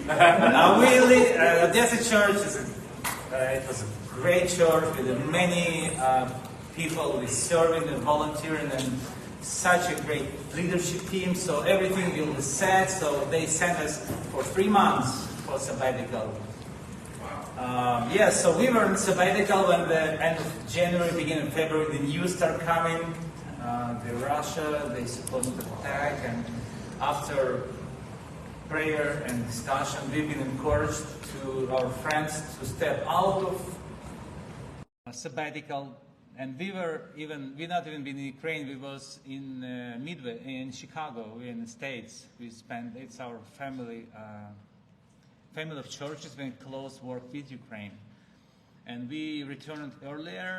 Now really, Odessa Church it was a great church with many people with serving and volunteering and such a great leadership team. So everything will be set. So they sent us for 3 months for sabbatical. Yes, so we were in sabbatical when the end of January, beginning of February, the news started coming. Russia, they supposed to attack, and after prayer and discussion, we've been encouraged to our friends to step out of sabbatical. And we not even been in Ukraine. We was in Midway, in Chicago, we're in the States. It's our family of churches. We close work with Ukraine. And we returned earlier.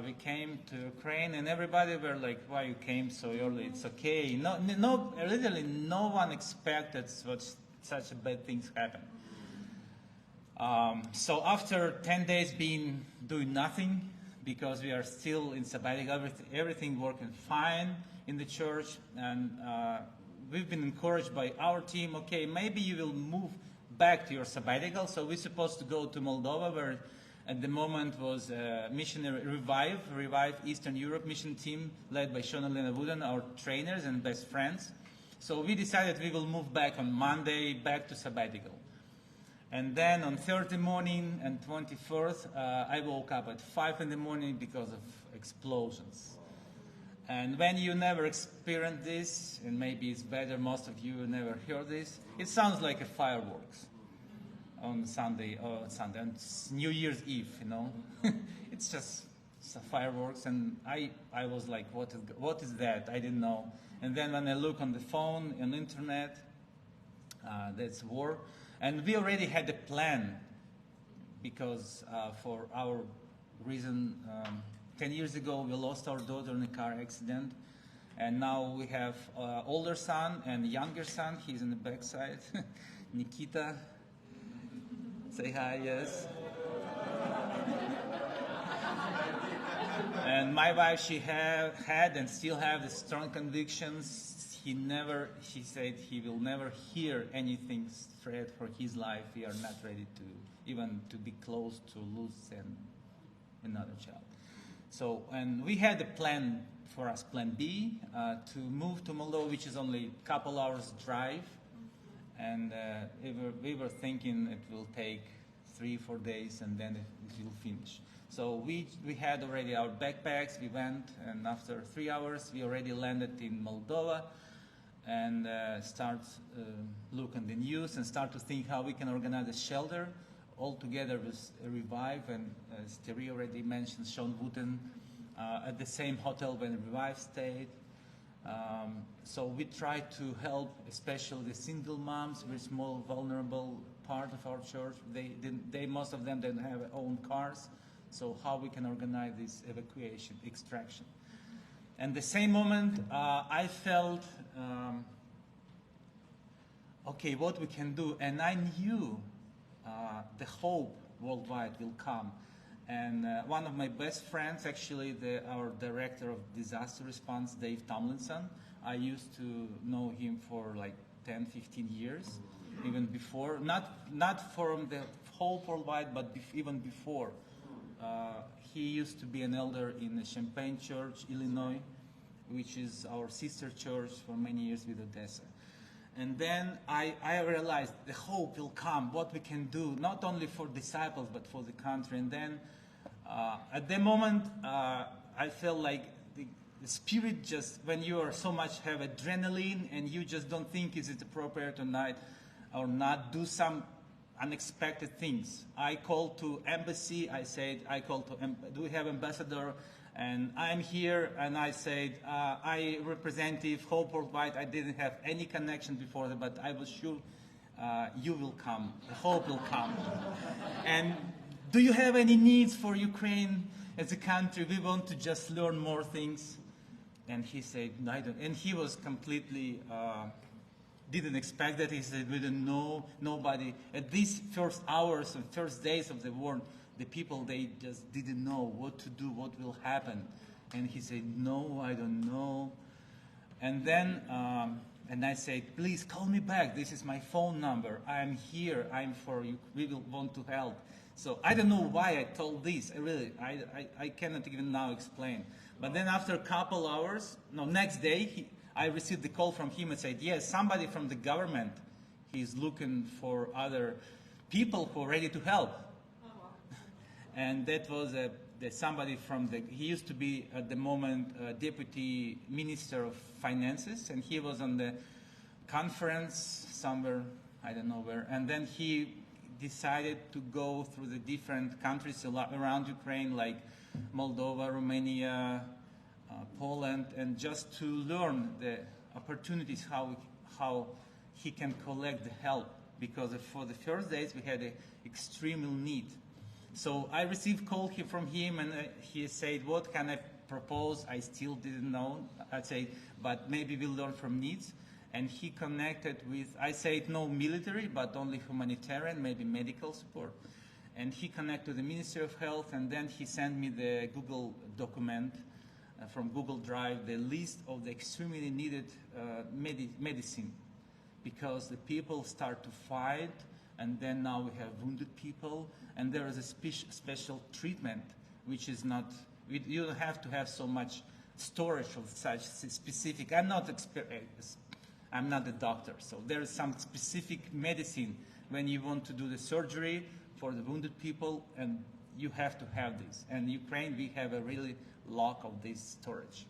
We came to Ukraine, and everybody were like, "Why you came so early? It's okay." Literally, no one expected such bad things happen. So after 10 days being doing nothing, because we are still in sabbatical, everything working fine in the church, and we've been encouraged by our team. Okay, maybe you will move back to your sabbatical. So we're supposed to go to Moldova, where at the moment was missionary Revive Eastern Europe mission team led by Sean and Lena Wooden, our trainers and best friends. So we decided we will move back on Monday, back to sabbatical. And then on Thursday morning and 24th, I woke up at 5 in the morning because of explosions. And when you never experience this, and maybe it's better, most of you never heard this, it sounds like a fireworks on Sunday, and it's New Year's Eve, you know. It's just fireworks, and I was like, what is that? I didn't know. And then when I look on the phone, on the internet, that's war. And we already had a plan, because for our reason, 10 years ago we lost our daughter in a car accident, and now we have older son and younger son. He's in the backside. Nikita, say hi. Yes. And my wife, she had and still have the strong convictions. She said he will never hear anything threat for his life. We are not ready to even to be close to lose another child. So, and we had a plan for us, plan B, to move to Moldova, which is only a couple hours drive. And we were thinking it will take 3-4 days, and then it will finish. So we had already our backpacks. We went, and after 3 hours, we already landed in Moldova, and start look at the news and start to think how we can organize a shelter all together with Revive, and as Terry already mentioned, Sean Wooten at the same hotel when Revive stayed. So we try to help, especially the single moms, very small, vulnerable part of our church. Most of them didn't have their own cars. So how we can organize this evacuation, extraction. And the same moment, I felt, okay, what we can do. And I knew the hope worldwide will come. And one of my best friends, actually our director of disaster response, Dave Tomlinson, I used to know him for like 10, 15 years, even before. Not from the hope worldwide, but even before. He used to be an elder in the Champaign Church, Illinois, which is our sister church for many years with Odessa. And then I realized the hope will come, what we can do, not only for disciples, but for the country. And then at the moment, I felt like the Spirit just, when you are so much have adrenaline and you just don't think is it appropriate tonight or not, do some unexpected things. I called to embassy. Do we have ambassador? And I'm here, and I said, I representative Hope Worldwide. I didn't have any connection before that, but I was sure you will come. The hope will come. And do you have any needs for Ukraine as a country? We want to just learn more things. And he said, no, I don't. And he was completely didn't expect that. He said, we didn't know, nobody. At these first hours and first days of the war, the people, they just didn't know what to do, what will happen. And he said, no, I don't know. And then And I said, please call me back. This is my phone number. I'm here. I'm for you. We will want to help. So I don't know why I told this. I cannot even now explain. But then after a couple hours, no, next day, I received the call from him and said, yes, somebody from the government, he's looking for other people who are ready to help. Oh, wow. And that was somebody from he used to be at the moment Deputy Minister of Finances, and he was on the conference somewhere, I don't know where, and then he decided to go through the different countries around Ukraine, like Moldova, Romania, Poland, and just to learn the opportunities, how he can collect the help, because for the first days we had an extreme need. So I received a call from him, and he said, what can I propose? I still didn't know. I'd say, but maybe we'll learn from needs. And he connected with, I said no military, but only humanitarian, maybe medical support. And he connected to the Ministry of Health, and then he sent me the Google document from Google Drive, the list of the extremely needed medicine, because the people start to fight, and then now we have wounded people, and there is a special treatment, which is not, you don't have to have so much storage of such specific, I'm not a doctor, so there is some specific medicine when you want to do the surgery for the wounded people, and you have to have this. And in Ukraine, we have a really lack of this storage.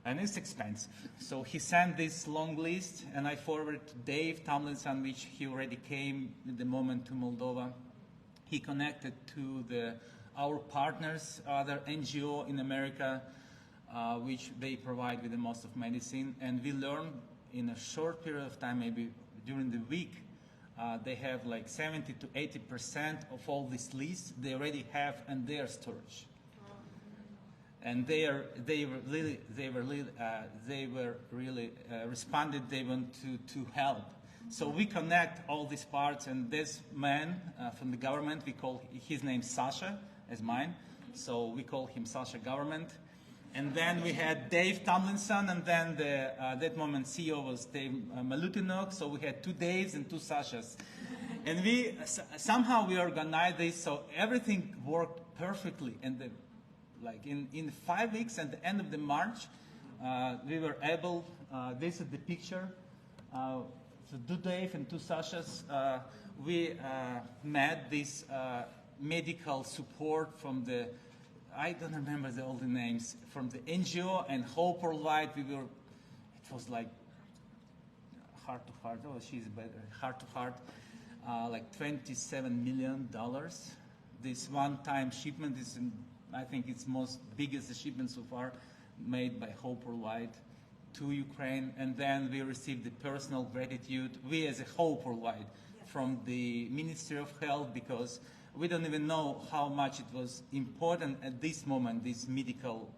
And it's expensive. So he sent this long list, and I forwarded to Dave Tomlinson, which he already came at the moment to Moldova. He connected to our partners, other NGO in America, which they provide with the most of medicine. And we learned in a short period of time, maybe during the week, they have like 70 to 80% of all this list they already have in their storage. And they were really responded. They want to help. So we connect all these parts, and this man from the government, we call his name Sahsa, as mine. So we call him Sahsa government. And then we had Dave Tomlinson, and then that moment CEO was Dave Malutinok. So we had 2 Daves and 2 Sashas. And somehow we organized this, so everything worked perfectly. And like in 5 weeks, at the end of the March, we were able, this is the picture, so 2 Dave and 2 Sashas, we met this medical support from the, I don't remember all the names, from the NGO and Hope Worldwide. It was like heart to heart, oh she's better, heart to heart, like $27 million. This one-time shipment is I think it's biggest shipment so far made by Hope Worldwide to Ukraine. And then we received the personal gratitude, we as a Hope Worldwide, from the Ministry of Health, because we don't even know how much it was important at this moment, these medical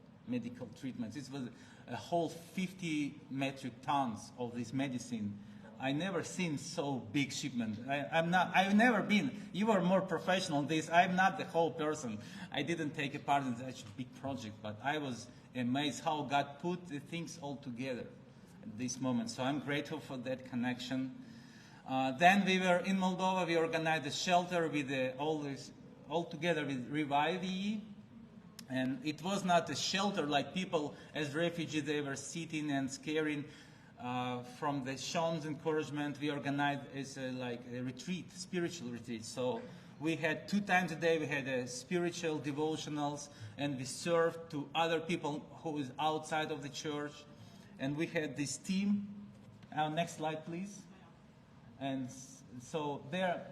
treatments. It was a whole 50 metric tons of this medicine. I never seen so big shipment. I've never been, you are more professional in this. I'm not the whole person. I didn't take a part in such a big project, but I was amazed how God put the things all together at this moment. So I'm grateful for that connection. Then we were in Moldova, we organized a shelter with all together with Revive EE. And it was not a shelter like people as refugees, they were sitting and scaring. From the Sean's encouragement, we organized as a retreat, spiritual retreat. So we had 2 times a day, we had spiritual devotionals, and we served to other people who is outside of the church. And we had this team. Next slide, please. And so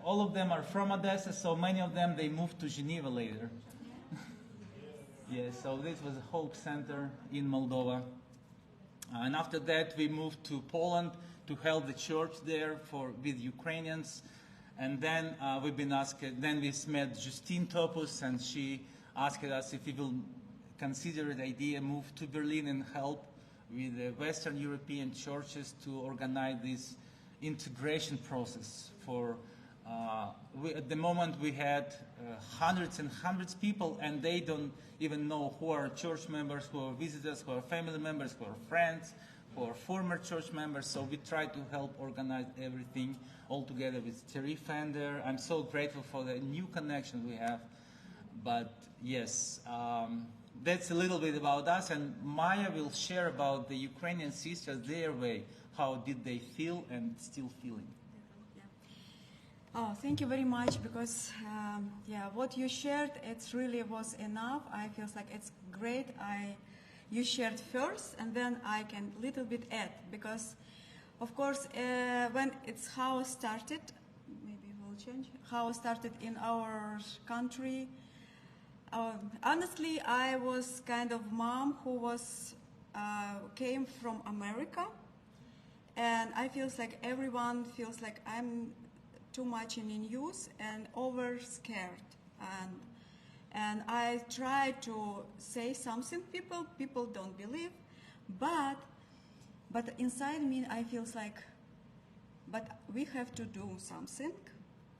all of them are from Odessa, so many of them, they moved to Geneva later. Yes, so this was a Hope Center in Moldova. And after that, we moved to Poland to help the church there with Ukrainians. And then we've been asked, then we met Justine Topus, and she asked us if we will consider the idea, move to Berlin and help with the Western European churches to organize this integration process for at the moment we had hundreds and hundreds of people, and they don't even know who are church members, who are visitors, who are family members, who are friends, for former church members. So we try to help organize everything all together with Thierry Fender. I'm so grateful for the new connection we have. But yes, that's a little bit about us. And Maya will share about the Ukrainian sisters, their way. How did they feel and still feeling? Oh, thank you very much, because yeah, what you shared, it really was enough. I feel like it's great. You shared first, and then I can little bit add, because of course when it's how it started, maybe we'll change how it started in our country. Honestly, I was kind of mom who was came from America, and I feel like everyone feels like I'm too much in the news and over scared, and I try to say something. People don't believe, but inside me I feel like, but we have to do something.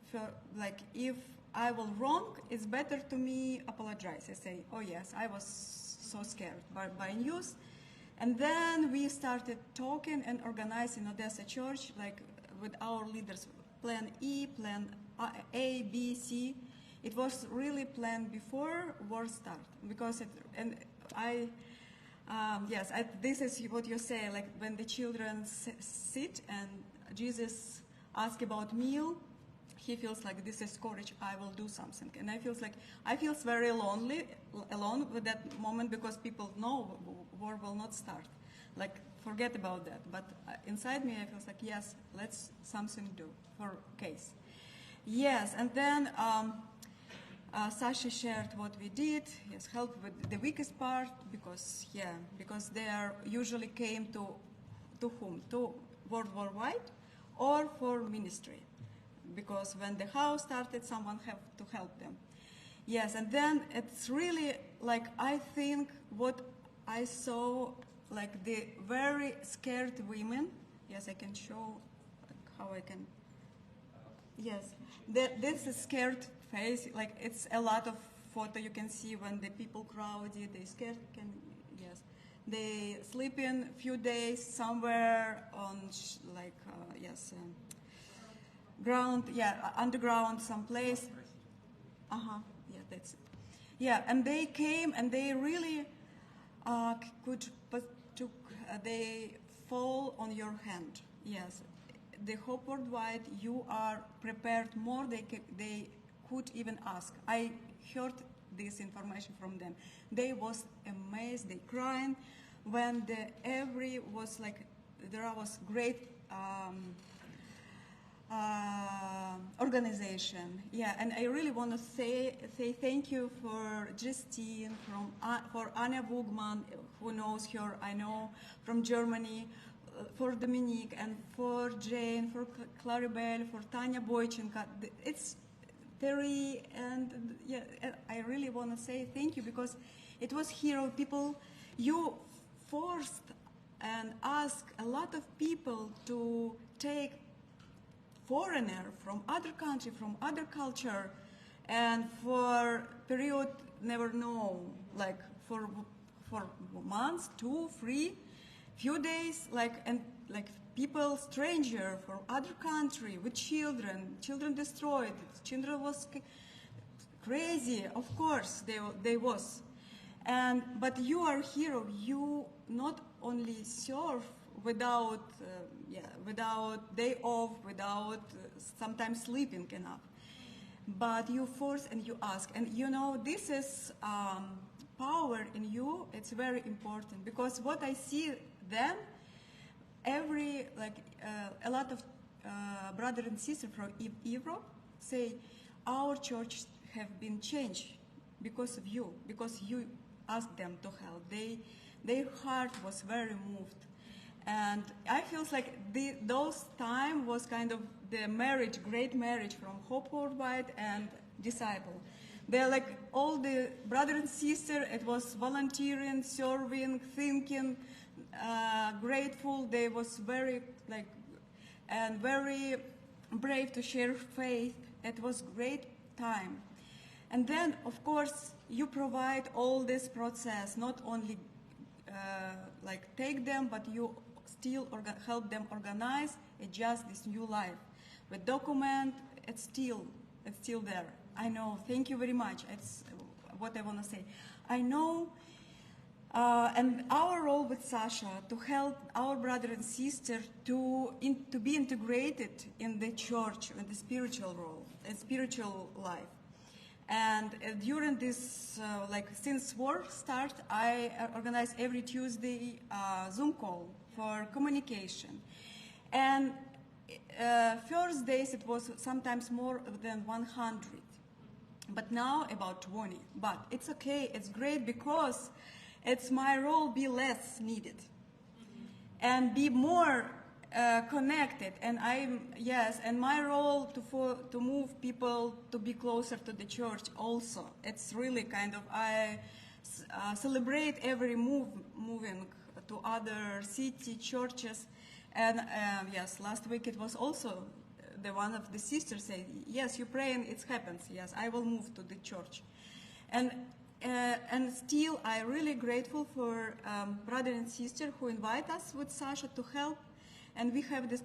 For like, if I will wrong, it's better to me apologize. I say, oh yes, I was so scared by news, and then we started talking and organizing Odessa Church, like with our leaders. Plan E, Plan A, B, C. It was really planned before war start, because this is what you say, like when the children sit and Jesus asks about meal, he feels like this is courage, I will do something. And I feel very alone with that moment, because people know war will not start. Like, forget about that. But inside me, I feel like, yes, let's something do for case. Yes, and then Sasha shared what we did. Yes, help with the weakest part, because they are usually came to whom? To World War Wide or for ministry, because when the house started, someone have to help them. Yes, and then it's really like, I think what I saw, like the very scared women. Yes, I can show how I can. Yes, this is scared face. Like, it's a lot of photo you can see when the people crowded, they scared. Yes, they sleep in few days somewhere on ground. Yeah, underground someplace. Yeah, that's it. Yeah, and they came and they really they fall on your hand. Yes, the Hope Worldwide, you are prepared more. They could even ask. I heard this information from them. They was amazed. They crying when every was like, there was great organization. Yeah, and I really want to say thank you for Justine, for Anya Wugman, who knows her, I know, from Germany, for Dominique, and for Jane, for Claribel, for Tanya Boychenko. It's Terry, and yeah, I really want to say thank you, because it was hero people. You forced and asked a lot of people to take foreigner from other country, from other culture, and for period never know, like for months, 2, 3, few days, like people stranger from other country with children destroyed, children was crazy, of course they was, but you are hero. You not only serve without day off, without sometimes sleeping enough, but you force and you ask, and you know this is power in you. It's very important, because what I see then, a lot of brothers and sisters from Europe say, our church have been changed because of you, because you asked them to help. Their heart was very moved. And I feel like those time was kind of the marriage, great marriage from Hope Worldwide and Disciple. They're like all the brother and sister. It was volunteering, serving, thinking, grateful. They was very very brave to share faith. It was great time. And then, of course, you provide all this process, not only take them, but you still help them organize, adjust this new life. With document, it's still there. I know. Thank you very much. It's what I want to say. I know. And our role with Sahsa to help our brother and sister to be integrated in the church, in the spiritual role, and spiritual life. And during this, since work start, I organize every Tuesday Zoom call for communication. And first days it was sometimes more than 100, but now about 20. But it's okay, it's great, because it's my role be less needed and be more connected. And and my role to move people to be closer to the church also. It's really kind of, I celebrate every moving to other city churches. And yes, last week it was also one of the sisters said, yes, you pray and it happens. Yes, I will move to the church. And still, I'm really grateful for brother and sister who invite us with Sahsa to help. And we have this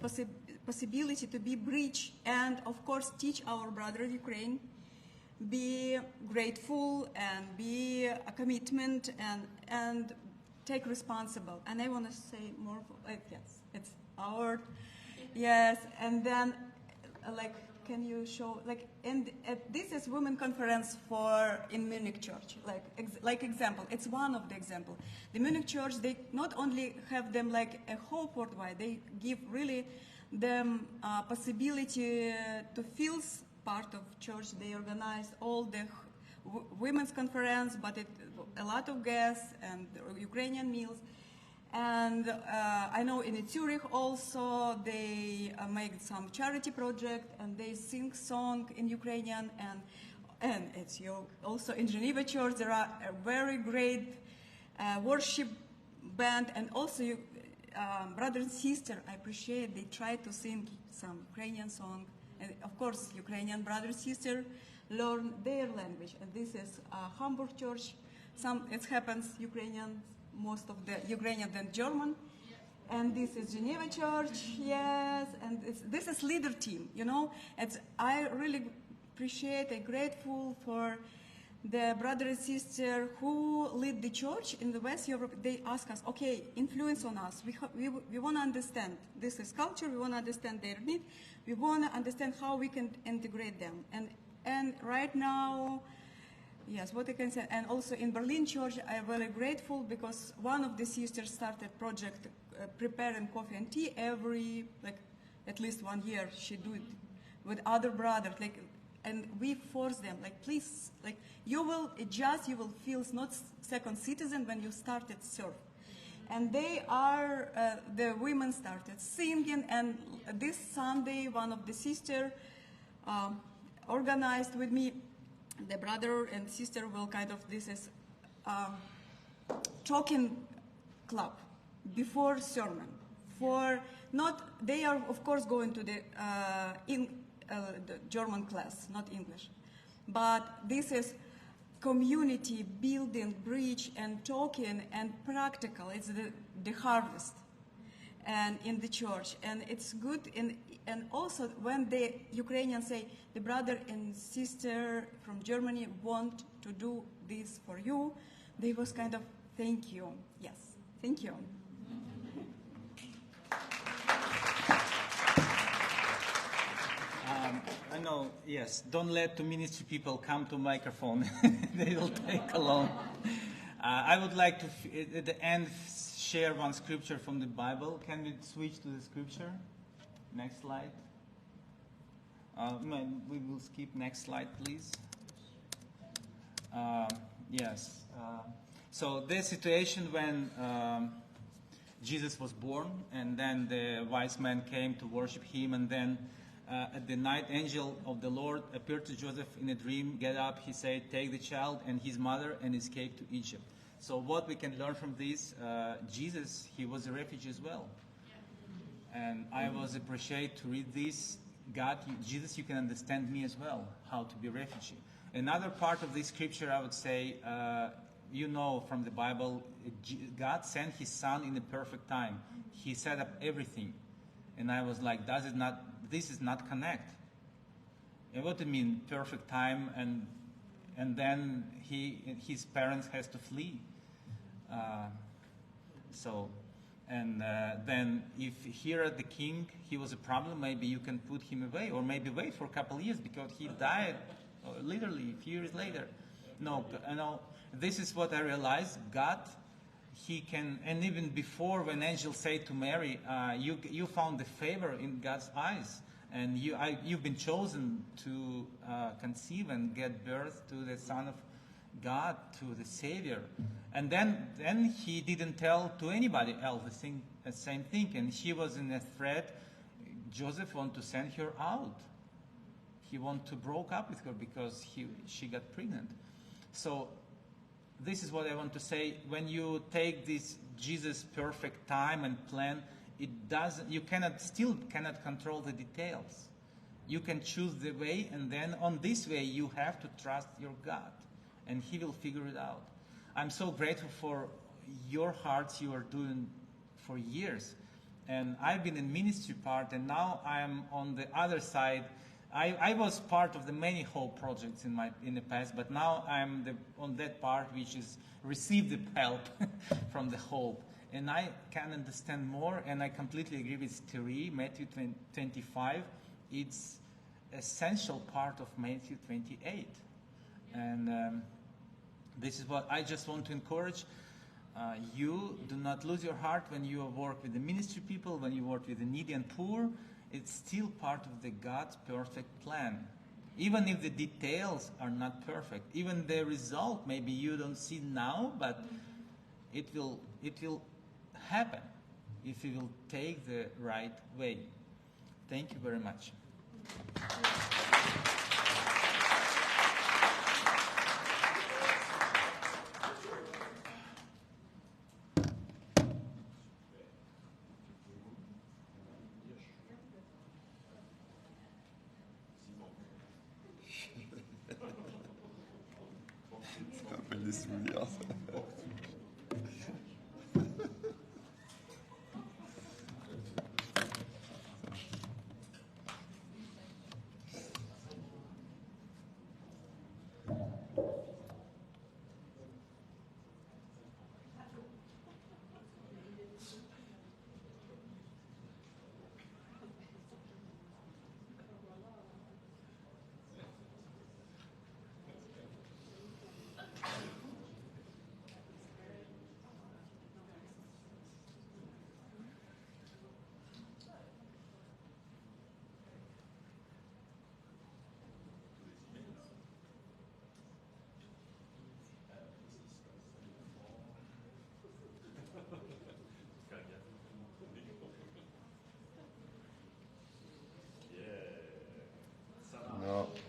possibility to be bridge and, of course, teach our brother Ukraine, be grateful and be a commitment and take responsible. And I want to say more, yes, it's our, yes, and then, can you show, this is women conference in Munich church, example. It's one of the example. The Munich church, they not only have them like a hope worldwide, they give really them possibility to feel part of church. They organize all the women's conference, but a lot of guests and Ukrainian meals. And I know in Zurich also they make some charity project and they sing song in Ukrainian, and it's also in Geneva Church there are a very great worship band, and also brother and sister, I appreciate they try to sing some Ukrainian song, and of course Ukrainian brother and sister learn their language, and this is Hamburg Church. It happens Ukrainian. Most of the Ukrainian than German, and this is Geneva Church, yes, and this is leader team, I really appreciate and grateful for the brother and sister who lead the church in the West Europe. They ask us, okay, influence on us, we want to understand this is culture, we want to understand their need, we want to understand how we can integrate them, and right now, yes, what I can say, and also in Berlin Church, I'm very grateful because one of the sisters started project preparing coffee and tea every, at least 1 year. She do it with other brothers, and we force them, please, you will adjust, you will feel not second citizen when you started serve. And they are, the women started singing, and this Sunday, one of the sisters organized with me. The brother and sister will this is talking club before sermon. They are of course going to the German class, not English, but this is community building, bridge and talking and practical. It's the harvest, and in the church, and it's good. And also when the Ukrainians say, the brother and sister from Germany want to do this for you, they was thank you. Yes, thank you. I know, yes, don't let the ministry people come to microphone. They will take alone. I would like to, at the end, share one scripture from the Bible. Can we switch to the scripture? Next slide. We will skip next slide, please. Yes. So the situation when Jesus was born, and then the wise men came to worship him, and then at the night, angel of the Lord appeared to Joseph in a dream. Get up, he said, take the child and his mother and escape to Egypt. So what we can learn from this, Jesus, he was a refugee as well. And I was appreciate to read this. God, Jesus, you can understand me as well, how to be a refugee. Another part of this scripture, I would say, from the Bible, God sent his son in the perfect time. he set up everything. And I was like, this is not connect. And what do you mean, perfect time, and then his parents has to flee. Then if here at the king, he was a problem, maybe you can put him away, or maybe wait for a couple of years because he died literally a few years later. No, this is what I realized. God, he can, and even before when angels say to Mary, you found the favor in God's eyes, and you've been chosen to conceive and get birth to the Son of God, to the Savior. And then he didn't tell to anybody else the same thing, and she was in a threat. Joseph wanted to send her out. He wanted to break up with her because she got pregnant. So this is what I want to say. When you take this Jesus' perfect time and plan, you still cannot control the details. You can choose the way, and then on this way you have to trust your God, and He will figure it out. I'm so grateful for your hearts you are doing for years. And I've been in ministry part, and now I'm on the other side. I was part of the many hope projects in the past, but now I'm on that part which is receive the help from the hope. And I can understand more, and I completely agree with Thierry, Matthew 25. It's essential part of Matthew 28. And this is what I just want to encourage. You do not lose your heart when you work with the ministry people, when you work with the needy and poor. It's still part of the God's perfect plan. Even if the details are not perfect, even the result maybe you don't see now, but it will happen if you will take the right way. Thank you very much.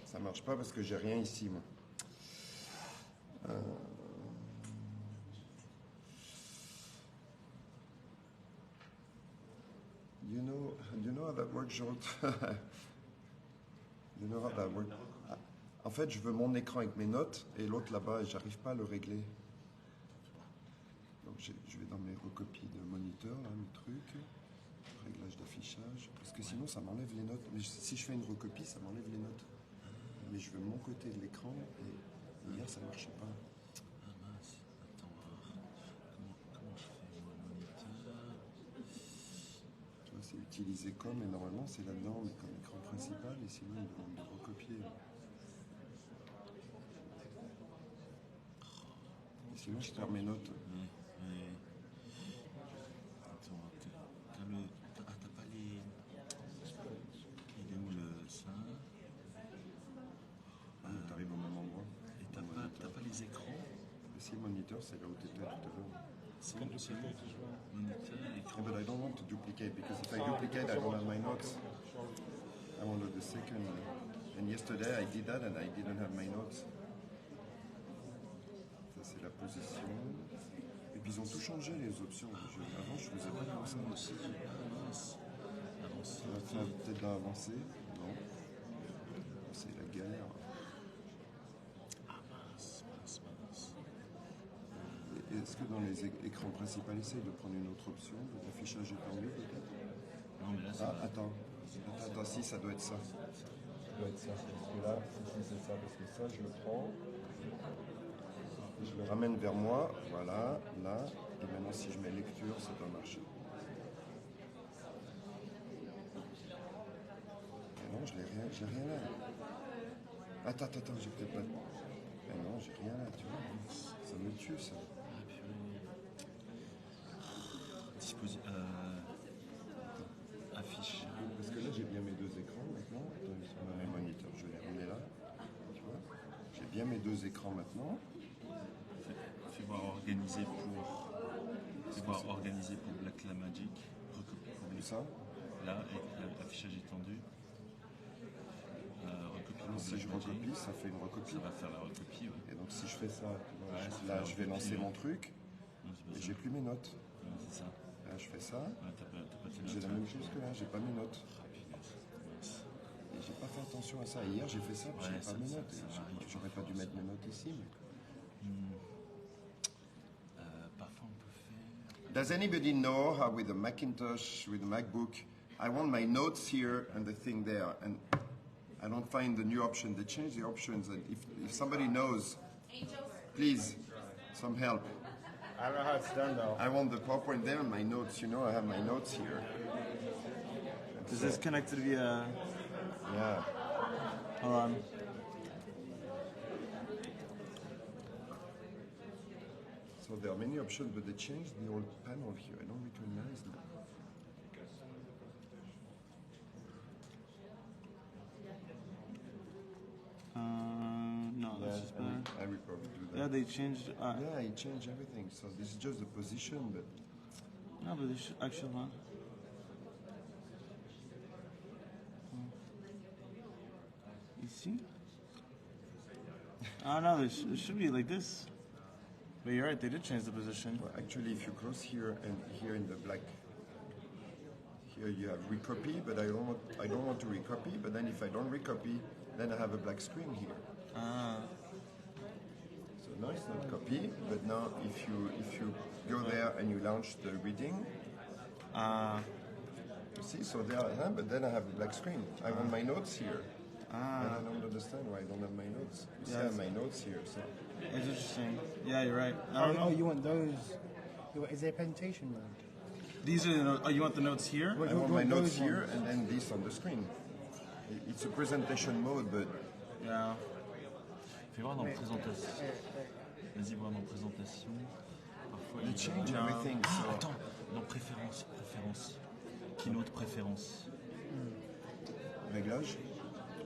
Ça marche pas parce que j'ai rien ici, moi. You know how that works, Jean? You know how that works? En fait, je veux mon écran avec mes notes et l'autre là-bas, et j'arrive pas à le régler. Donc je vais dans mes recopies de moniteur, là, mes trucs, réglage d'affichage, parce que sinon ça m'enlève les notes. Mais si je fais une recopie, ça m'enlève les notes. Mais je veux mon côté de l'écran et hier ça ne marchait pas. Ah mince, attends, comment je fais mon moniteur? Tu vois, c'est utilisé comme, et normalement c'est là-dedans, mais comme écran principal, et sinon il demande de recopier. Et sinon je perds mes notes. Oui. Attends, t'as pas les... Il est où le ça? T'arrives au même endroit. Et t'as pas les écrans? Si, le moniteur, c'est là où tu étais tout à l'heure. C'est bon. Moniteur, écran. Yeah, but I don't want to duplicate, because if I duplicate, I don't have my notes. I want the second. And yesterday I did that and I didn't have my notes. Ça, c'est la position. Et puis ils ont tout changé, les options. Avant, je faisais pas comme ça. Moi aussi, avancé. Ça va peut-être d'avancer. Non. C'est la galère. Ah mince. Et est-ce que dans les écrans principaux, essaye de prendre une autre option, l'affichage étendu peut-être? Non, mais là, c'est. Attends, si, ça doit être ça. Ça doit être ça, parce que là, si c'est ça, parce que ça, je le prends, je le ramène vers moi, voilà, là, et maintenant si je mets lecture, ça doit marcher. Mais non, j'ai rien là. Attends, j'ai peut-être pas... Mais non, j'ai rien là, tu vois, ça me tue ça. Affiche. Parce que là, j'ai bien mes deux écrans maintenant. Attends, sur mes moniteurs, je vais les ramener là. Tu vois, j'ai bien mes deux écrans maintenant. Fais voir organiser pour Black La Magic. Recopie pour Tout ça. Là, avec l'affichage étendu. Recopie pour Si Black je Magic. recopie, ça fait une recopie. Ça va faire la recopie, ouais. Et donc si je fais ça, tu vois, Ouais, ça fait là, la je vais recopie, lancer ouais. mon truc. Non, c'est pas Et ça. j'ai plus mes notes. Ouais, c'est ça. Là, je fais ça. Ouais, t'as pas tes J'ai notes, la ouais. même chose que là, j'ai pas mes notes. Ah, punaise. Mince. Et j'ai pas fait attention à ça. Hier, j'ai fait ça, puis Ouais, j'ai pas mes ça notes. arrive. J'aurais pas dû mettre mes notes ici. Mais... Parfois, on peut faire. Does anybody know how with the Macintosh, with the MacBook, I want my notes here and the thing there, and I don't find the new option. They change the options, and if somebody knows, please, some help. I don't know how it's done though. I want the PowerPoint there and my notes. You know, I have my notes here. Is this connected via? Yeah. Hold on. So there are many options, but they changed the old panel here. I don't recognize them. No, that's just better. I will probably do that. Yeah, they changed. Yeah, he changed everything. So this is just the position, but No, but they should actually hold on. You see? Oh no, it should be like this. But you're right, they did change the position. well, actually, if you close here and here in the black, here you have recopy, but I don't want to recopy. But then if I don't recopy, then I have a black screen here. Ah. So now it's not copy, but now if you go there and you launch the reading, you see, so there I am, but then I have a black screen. I want my notes here. And I don't understand why I don't have my notes. You see, I have my notes here. So It's interesting. Yeah, you're right. I don't know. You want those? Is there presentation mode? These are the notes. Oh, you want the notes here? I want my notes here and then this on the screen. It's a presentation mode, but Yeah. Fais voir dans présentation. Vas-y, voir dans présentation. Parfois, they il change va- everything. Ah, So attends, dans préférence. Keynote préférence. réglage,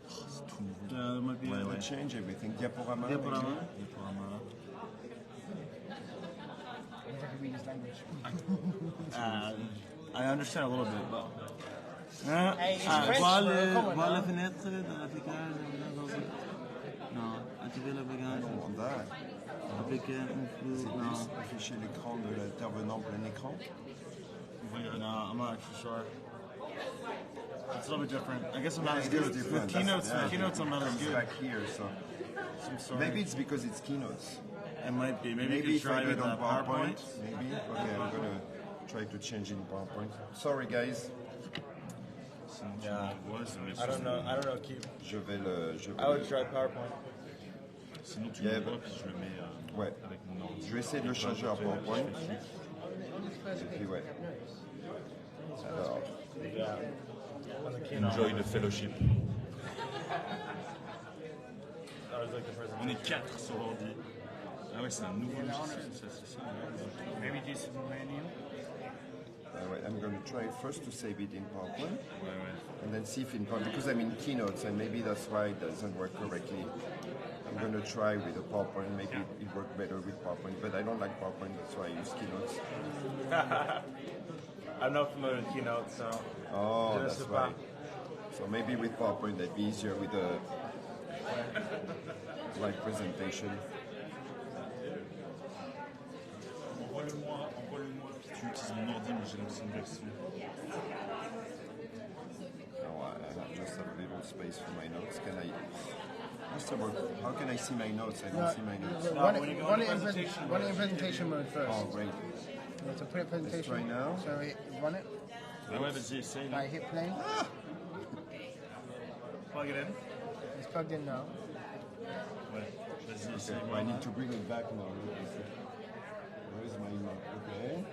C'est tout nouveau. There might be. Ouais, they change everything. Diaporama. Diaporama. Diaporama. If I can read his language. I understand a little bit, but. Hey, it's French, Voir bro. Come on la now. fenêtre de l'application. Non, activer l'application. On that. Appliquer un flou. No. Afficher l'écran de l'intervenant plein écran. No, I'm not actually sure. It's a little bit different. I guess I'm not as It good is with different. keynotes. Yeah. Keynotes, I'm not as Comes good. back here, so I'm sorry. maybe it's because it's keynotes. It might be. Maybe Maybe you if could try I do with it on PowerPoint. maybe. Okay, I'm gonna try to change in PowerPoint. Sorry guys, Sinon, tu Yeah. m'envoies, ça met I don't know. I don't know. Keep. je vais le. I would try PowerPoint. Sinon, tu Yeah, m'envoies, puis je le mets Ouais. avec mon ordi. Je vais essayer de le changer en PowerPoint. Et puis ouais. Alors, Enjoy the fellowship. On est 4 sur l'ordi. Ah ouais, c'est un nouveau logiciel, ça, c'est ça. Ouais. Maybe do some manual. ouais, I'm gonna try first to save it in PowerPoint, Ouais. and then see if in PowerPoint, because I'm in Keynotes, and maybe that's why it doesn't work correctly. I'm gonna try with a PowerPoint. Maybe it worked better with PowerPoint, but I don't like PowerPoint. That's why I use Keynotes. I'm not familiar with Keynote, so. Oh, Je that's sais why. pas. So maybe with PowerPoint that'd be easier with the right presentation. Envoie-le-moi, puis tu utilises mon ordi, mais j'ai l'ancienne version. Now I just have a little space for my notes. Can I? afterward. How can I see my notes? I don't see my notes. Run it in presentation mode first. Oh, great. Yeah, so put it in presentation. Let's try now. So run it. Ah ouais, vas-y, essaye. Like hit play. Plug it in. It's plugged in now. Ouais, vas-y, Okay, essaye. I need to bring it back now. Where is my note? Okay.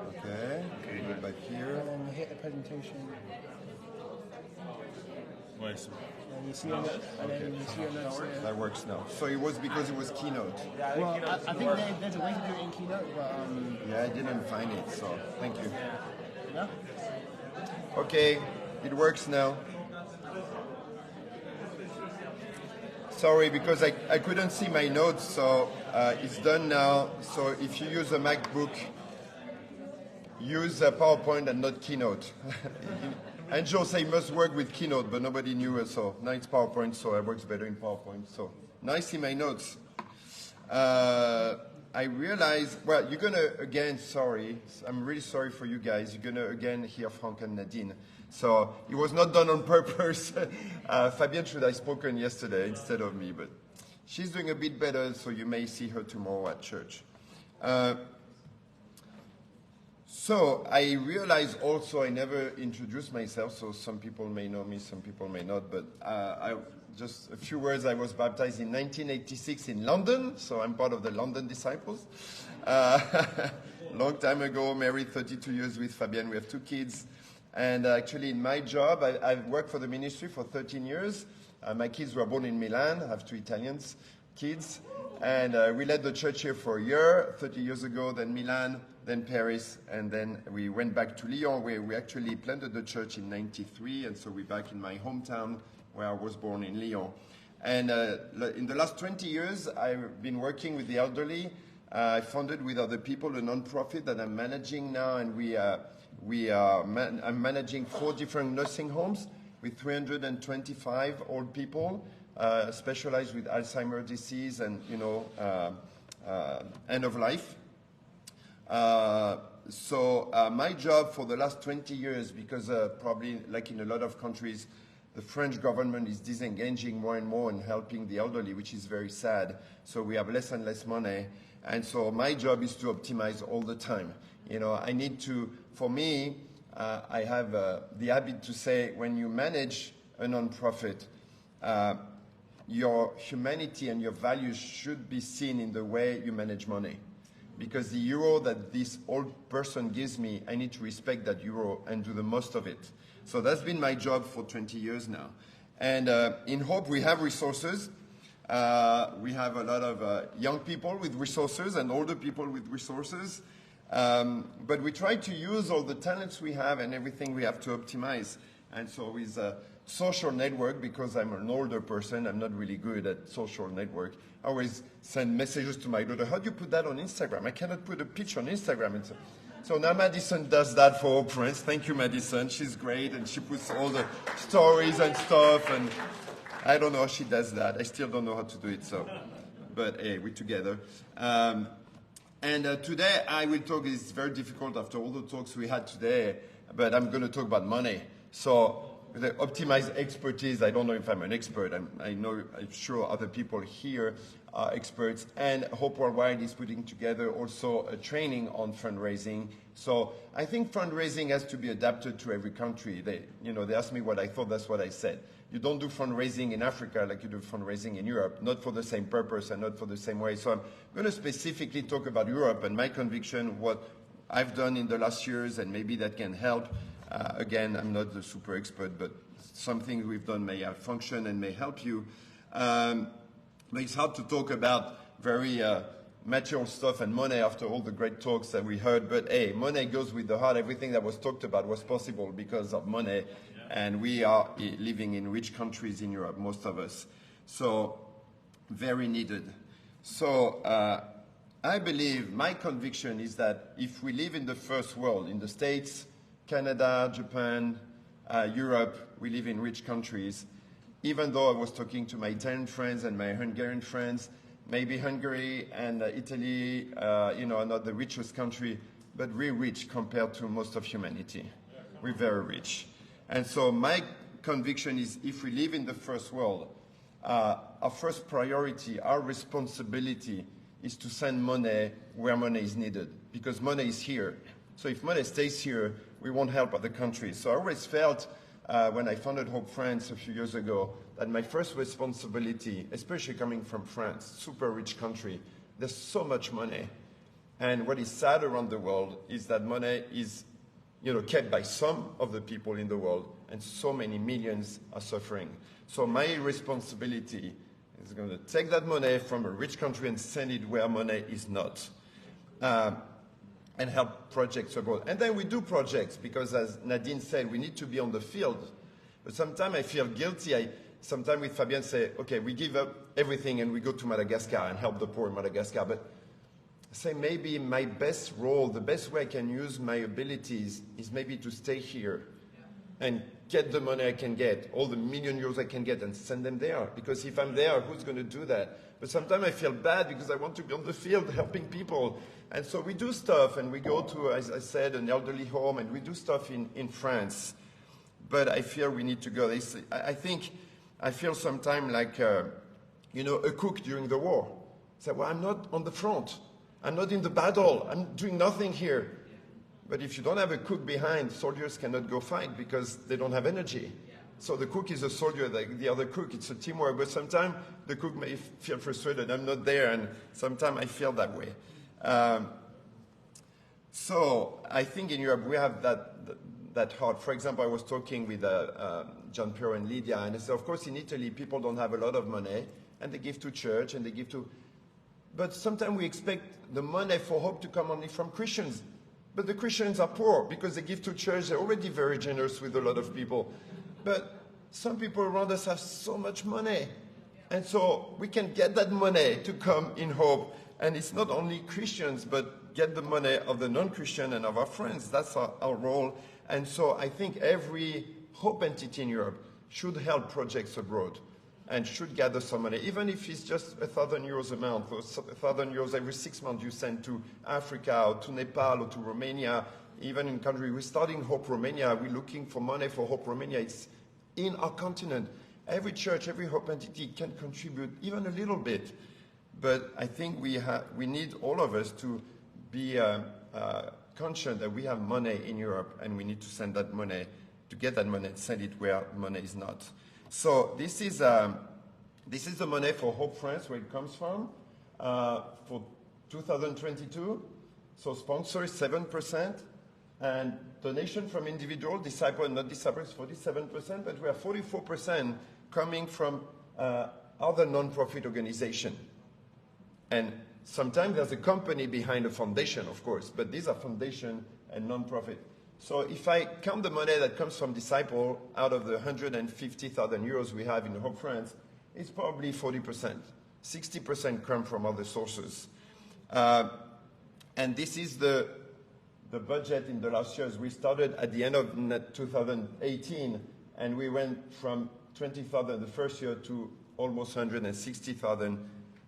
Okay. Bring it back here. And then hit the presentation. Ouais, c'est And you see your notes. And then you see your notes there. That works now. So it was because it was Keynote. Well, I think there's a way to do it in Keynote, but Yeah, I didn't find it, so thank you. yeah. Okay, it works now. Sorry, because I couldn't see my notes, so it's done now. So if you use a MacBook, use PowerPoint and not Keynote. And Joe said it must work with Keynote, but nobody knew it, so now it's PowerPoint, so it works better in PowerPoint. So now I see my notes. I realize, well, you're going to, again, sorry, I'm really sorry for you guys. You're going to, again, hear Franck and Nadine. So it was not done on purpose. Fabienne should have spoken yesterday instead of me, but she's doing a bit better, so you may see her tomorrow at church. So I realize also I never introduced myself, so some people may know me, some people may not, but just a few words. I was baptized in 1986 in London, so I'm part of the London disciples. Long time ago, married 32 years with Fabienne. We have 2 kids. And actually in my job, I've worked for the ministry for 13 years. My kids were born in Milan. I have 2 Italian kids. And we led the church here for a year, 30 years ago, then Milan, then Paris, and then we went back to Lyon, where we actually planted the church in '93, and so we're back in my hometown, where I was born in Lyon. And in the last 20 years, I've been working with the elderly. I founded with other people a non-profit that I'm managing now, and I'm managing 4 different nursing homes with 325 old people, specialized with Alzheimer's disease and, end of life. So my job for the last 20 years, because probably like in a lot of countries, the French government is disengaging more and more in helping the elderly, which is very sad. So we have less and less money. And so my job is to optimize all the time. I need to, for me, I have the habit to say, when you manage a nonprofit, your humanity and your values should be seen in the way you manage money. Because the euro that this old person gives me, I need to respect that euro and do the most of it. So that's been my job for 20 years now. And in Hope, we have resources. We have a lot of young people with resources and older people with resources. But we try to use all the talents we have and everything we have to optimize. And so with social network, because I'm an older person, I'm not really good at social network. I always send messages to my daughter, how do you put that on Instagram? I cannot put a picture on Instagram. So now Madison does that for our friends. Thank you, Madison. She's great, and she puts all the stories and stuff, and I don't know how she does that. I still don't know how to do it, so. But hey, we're together. Today I will talk, it's very difficult after all the talks we had today, but I'm going to talk about money. So the optimized expertise, I don't know if I'm an expert. I'm sure other people here are experts. And Hope Worldwide is putting together also a training on fundraising. So I think fundraising has to be adapted to every country. They asked me what I thought, that's what I said. You don't do fundraising in Africa like you do fundraising in Europe, not for the same purpose and not for the same way. So I'm going to specifically talk about Europe and my conviction, what I've done in the last years, and maybe that can help. Again, I'm not the super expert, but something we've done may have function and may help you. But it's hard to talk about very material stuff and money after all the great talks that we heard. But hey, money goes with the heart. Everything that was talked about was possible because of money. And we are living in rich countries in Europe, most of us. So very needed. So I believe, my conviction is that if we live in the first world, in the States, Canada, Japan, Europe, we live in rich countries. Even though I was talking to my Italian friends and my Hungarian friends, maybe Hungary and Italy, are not the richest country, but we're rich compared to most of humanity. We're very rich. And so my conviction is if we live in the first world, our first priority, our responsibility is to send money where money is needed, because money is here. So if money stays here, we won't help other countries. So I always felt, when I founded Hope France a few years ago, that my first responsibility, especially coming from France, super rich country, there's so much money. And what is sad around the world is that money is, kept by some of the people in the world, and so many millions are suffering. So my responsibility is going to take that money from a rich country and send it where money is not, and help projects abroad. And then we do projects, because as Nadine said, we need to be on the field. But sometimes I feel guilty. Sometimes with Fabienne say, okay, we give up everything and we go to Madagascar and help the poor in Madagascar. But say maybe my best role, the best way I can use my abilities is maybe to stay here and get the money I can get, all the €1,000,000 I can get, and send them there. Because if I'm there, who's going to do that? But sometimes I feel bad because I want to be on the field helping people. And so we do stuff, and we go to, as I said, an elderly home, and we do stuff in France. But I feel we need to go. I feel sometimes like, a cook during the war. Say, well, I'm not on the front. I'm not in the battle. I'm doing nothing here. But if you don't have a cook behind, soldiers cannot go fight because they don't have energy. So the cook is a soldier like the other cook. It's a teamwork. But sometimes the cook may feel frustrated. I'm not there. And sometimes I feel that way. So I think in Europe we have that heart. For example, I was talking with John Piero and Lydia, and I said, of course, in Italy, people don't have a lot of money, and they give to church, and they give to... But sometimes we expect the money for Hope to come only from Christians. But the Christians are poor because they give to church. They're already very generous with a lot of people. But some people around us have so much money. And so we can get that money to come in Hope. And it's not only Christians, but get the money of the non-Christian and of our friends. That's our role. And so I think every Hope entity in Europe should help projects abroad and should gather some money, even if it's just €1,000 a month or €1,000 every 6 months you send to Africa or to Nepal or to Romania. Even in country, we're starting Hope Romania. We're looking for money for Hope Romania. It's in our continent. Every church, every Hope entity can contribute even a little bit. But I think we need all of us to be conscious that we have money in Europe, and we need to send that money, to get that money and send it where money is not. So this is the money for Hope France, where it comes from, for 2022. So sponsor is 7%, and donation from individual, disciple and not disciple is 47%, but we have 44% coming from other non-profit organizations. And sometimes there's a company behind a foundation, of course, but these are foundation and non-profit. So if I count the money that comes from Disciple out of the €150,000 we have in Hope France, it's probably 40%. 60% come from other sources. And this is the budget in the last years. We started at the end of 2018, and we went from 20,000 the first year to almost 160,000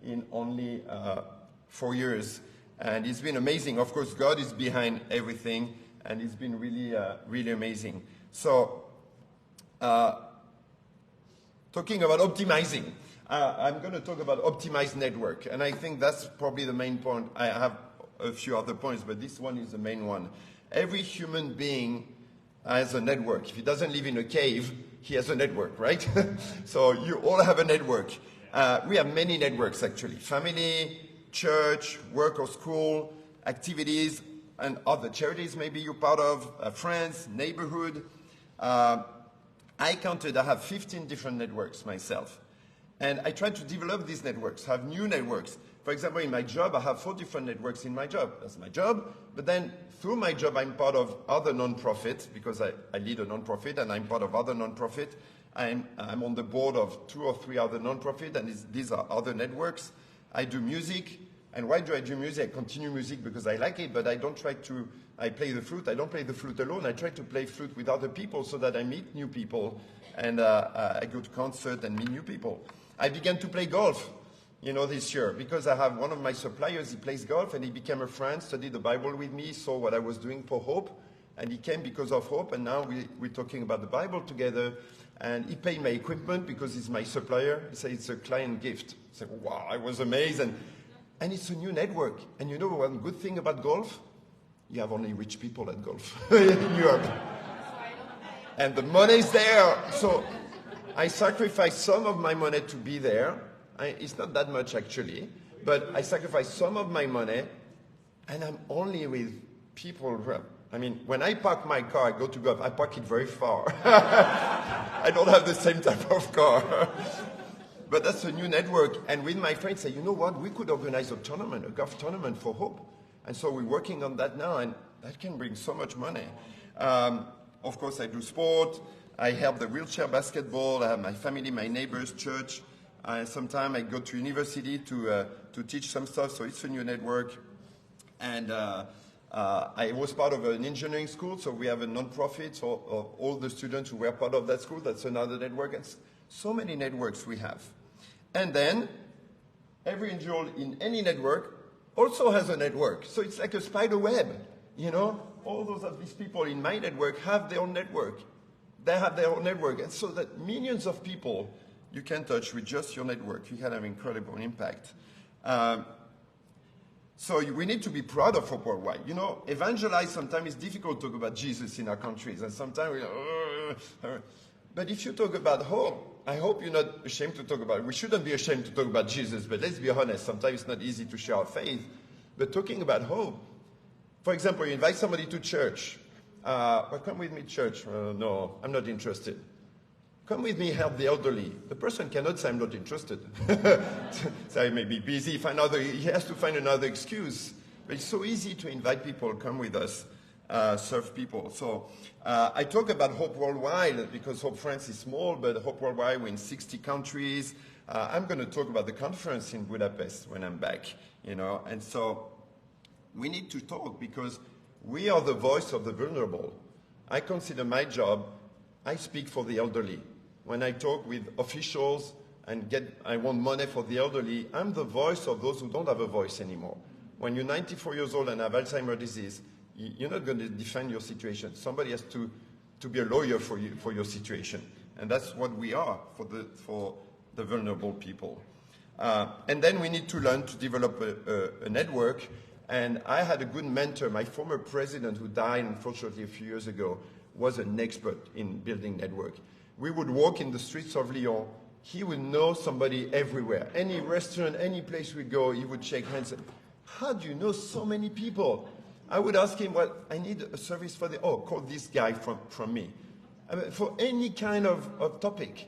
in only 4 years. And it's been amazing. Of course, God is behind everything, and it's been really, really amazing. So, talking about optimizing, I'm going to talk about optimized network. And I think that's probably the main point. I have a few other points, but this one is the main one. Every human being has a network. If he doesn't live in a cave, he has a network, right? So you all have a network. We have many networks, actually. Family, church, work or school, activities, and other charities maybe you're part of, friends, neighborhood. I counted, I have 15 different networks myself. And I try to develop these networks, have new networks. For example, in my job, I have 4 different networks in my job. That's my job. But then through my job, I'm part of other non-profits, because I lead a non-profit and I'm part of other non-profits. I'm on the board of 2 or 3 other non-profits, and these are other networks. I do music. And why do I do music? I continue music because I like it, but I don't try to, I play the flute. I don't play the flute alone. I try to play flute with other people so that I meet new people, and I go to concerts and meet new people. I began to play golf, this year, because I have one of my suppliers, he plays golf, and he became a friend, studied the Bible with me, saw what I was doing for Hope, and he came because of Hope, and now we're talking about the Bible together. And he paid my equipment because he's my supplier. He said it's a client gift. I said, wow, I was amazed. And it's a new network. And you know one good thing about golf? You have only rich people at golf in Europe. And the money's there. So I sacrificed some of my money to be there. It's not that much actually. But I sacrificed some of my money. And I'm only with people who I mean, when I park my car, I go to golf, I park it very far. I don't have the same type of car. But that's a new network. And with my friends, say, you know what, we could organize a tournament, a golf tournament for Hope. And so we're working on that now, and that can bring so much money. Of course, I do sport. I help the wheelchair basketball. I have my family, my neighbors, church. Sometimes I go to university to teach some stuff, so it's a new network. And I was part of an engineering school, so we have a non-profit, so all the students who were part of that school, that's another network. And so many networks we have. And then, every individual in any network also has a network. So it's like a spider web, you know? All those of these people in my network have their own network. They have their own network. And so that millions of people you can touch with just your network. You can have incredible impact. So we need to be proud of Hope Worldwide. You know, evangelize sometimes it's difficult to talk about Jesus in our countries. And sometimes but if you talk about hope, I hope you're not ashamed to talk about it. We shouldn't be ashamed to talk about Jesus, but let's be honest. Sometimes it's not easy to share our faith. But talking about hope, for example, you invite somebody to church. Well, come with me to church. No, I'm not interested. Come with me, help the elderly. The person cannot say, I'm not interested. So I may be busy, he has to find another excuse. But it's so easy to invite people, come with us, serve people. So I talk about Hope Worldwide because Hope France is small, but Hope Worldwide, we're in 60 countries. I'm going to talk about the conference in Budapest when I'm back, you know. And so we need to talk because we are the voice of the vulnerable. I consider my job, I speak for the elderly. When I talk with officials and I want money for the elderly, I'm the voice of those who don't have a voice anymore. When you're 94 years old and have Alzheimer's disease, you're not going to defend your situation. Somebody has to be a lawyer for you, for your situation. And that's what we are for the vulnerable people. And then we need to learn to develop a network. And I had a good mentor. My former president, who died unfortunately a few years ago, was an expert in building network. We would walk in the streets of Lyon. He would know somebody everywhere. Any restaurant, any place we go, he would shake hands. How do you know so many people? I would ask him, well, I need a service for call this guy from me. I mean, for any kind of topic.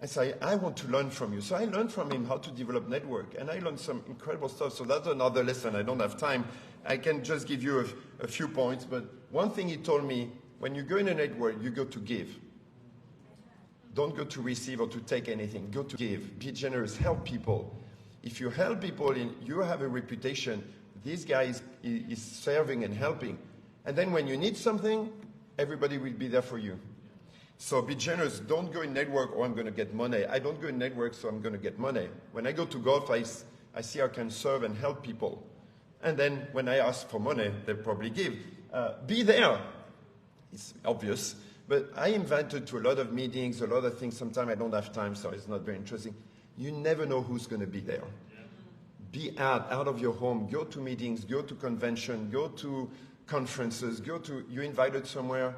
I say, I want to learn from you. So I learned from him how to develop network. And I learned some incredible stuff. So that's another lesson. I don't have time. I can just give you a few points. But one thing he told me, when you go in a network, you go to give. Don't go to receive or to take anything. Go to give. Be generous. Help people. If you help people, you have a reputation. This guy is serving and helping. And then when you need something, everybody will be there for you. So be generous. Don't go in network, I'm going to get money. I don't go in network, so I'm going to get money. When I go to golf, I see I can serve and help people. And then when I ask for money, they'll probably give. Be there. It's obvious. But I invited to a lot of meetings, a lot of things. Sometimes I don't have time, so it's not very interesting. You never know who's going to be there. Be out of your home. Go to meetings, go to convention, go to conferences, you're invited somewhere.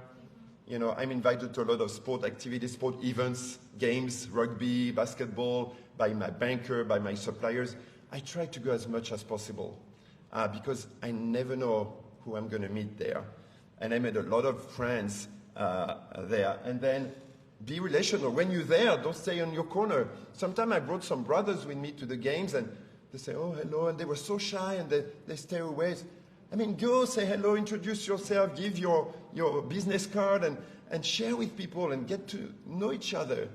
You know, I'm invited to a lot of sport activities, sport events, games, rugby, basketball, by my banker, by my suppliers. I try to go as much as possible because I never know who I'm going to meet there. And I made a lot of friends there. And then be relational. When you're there, don't stay on your corner. Sometimes I brought some brothers with me to the games and they say, oh, hello, and they were so shy and they stay away. I mean, go, say hello, introduce yourself, give your business card and share with people and get to know each other.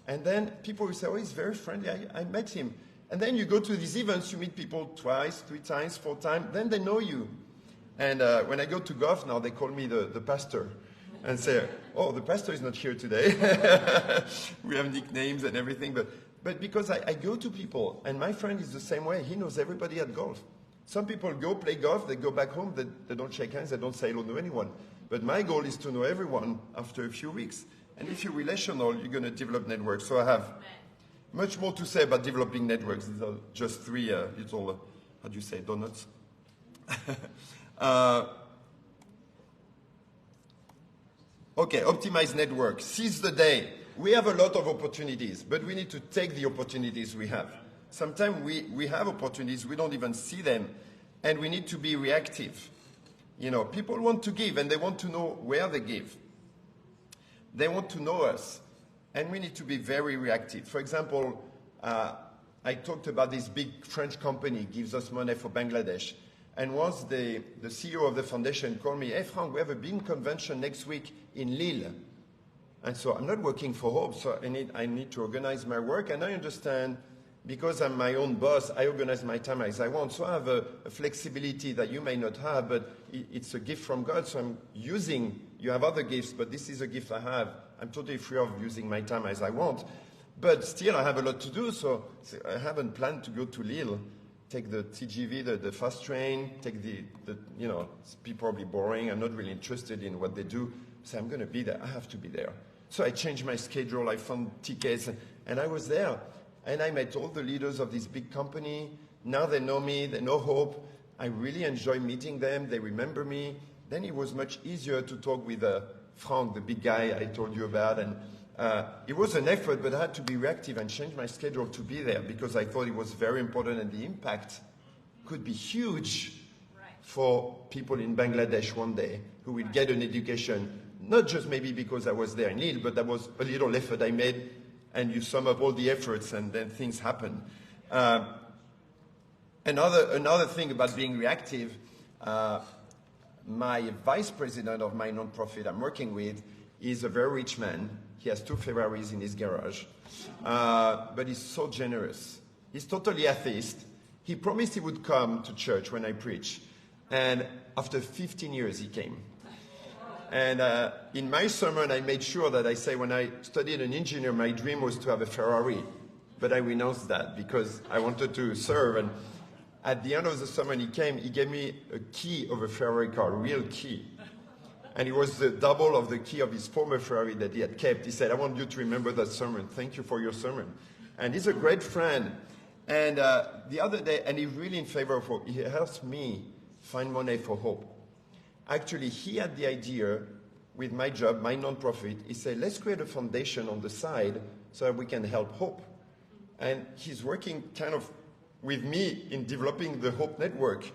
And then people will say, oh, he's very friendly, I met him. And then you go to these events, you meet people twice, 3 times, 4 times, then they know you. And when I go to golf now, they call me the pastor and say, oh, the pastor is not here today. We have nicknames and everything, but because I go to people, and my friend is the same way, he knows everybody at golf. Some people go play golf, they go back home, they don't shake hands, they don't say hello to anyone. But my goal is to know everyone after a few weeks. And if you're relational, you're going to develop networks. So I have much more to say about developing networks. These are just three little, how do you say, donuts? Okay, optimize network. Seize the day. We have a lot of opportunities, but we need to take the opportunities we have. Sometimes we have opportunities, we don't even see them, and we need to be reactive. You know, people want to give, and they want to know where they give. They want to know us, and we need to be very reactive. For example, I talked about this big French company gives us money for Bangladesh. And once the CEO of the foundation called me, hey, Franck, we have a big convention next week in Lille. And so I'm not working for Hope, so I need to organize my work. And I understand, because I'm my own boss, I organize my time as I want. So I have a flexibility that you may not have, but it's a gift from God. So I'm using, you have other gifts, but this is a gift I have. I'm totally free of using my time as I want. But still, I have a lot to do, so I haven't planned to go to Lille. Take the TGV, the fast train, take the you know, it's probably boring. I'm not really interested in what they do. So I'm going to be there. I have to be there. So I changed my schedule. I found tickets, and I was there. And I met all the leaders of this big company. Now they know me. They know Hope. I really enjoy meeting them. They remember me. Then it was much easier to talk with Franck, the big guy I told you about. And it was an effort, but I had to be reactive and change my schedule to be there because I thought it was very important and the impact could be huge for people in Bangladesh one day who will get an education, not just maybe because I was there in Lille, but that was a little effort I made, and you sum up all the efforts and then things happen. Another thing about being reactive, my vice president of my nonprofit I'm working with is a very rich man. He has 2 Ferraris in his garage, but he's so generous. He's totally atheist. He promised he would come to church when I preach, and after 15 years he came. And in my sermon I made sure that I say when I studied an engineer, my dream was to have a Ferrari, but I renounced that because I wanted to serve. And at the end of the sermon he came, he gave me a key of a Ferrari car, a real key. And it was the double of the key of his former Ferrari that he had kept. He said, I want you to remember that sermon. Thank you for your sermon. And he's a great friend. And the other day, and he's really in favor of Hope. He helps me find money for Hope. Actually, he had the idea with my job, my nonprofit. He said, let's create a foundation on the side so that we can help Hope. And he's working kind of with me in developing the Hope Network.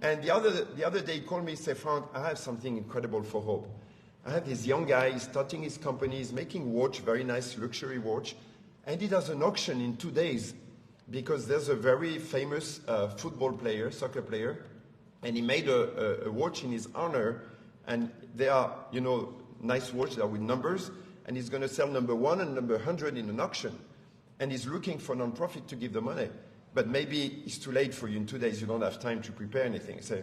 And the other day he called me and said, Franck, I have something incredible for Hope. I have this young guy, he's starting his company, he's making watch, very nice luxury watch, and he does an auction in 2 days because there's a very famous football player, soccer player, and he made a watch in his honor, and they are, you know, nice watches, they are with numbers, and he's going to sell number 1 and number 100 in an auction. And he's looking for non-profit to give the money. But maybe it's too late for you in 2 days. You don't have time to prepare anything. So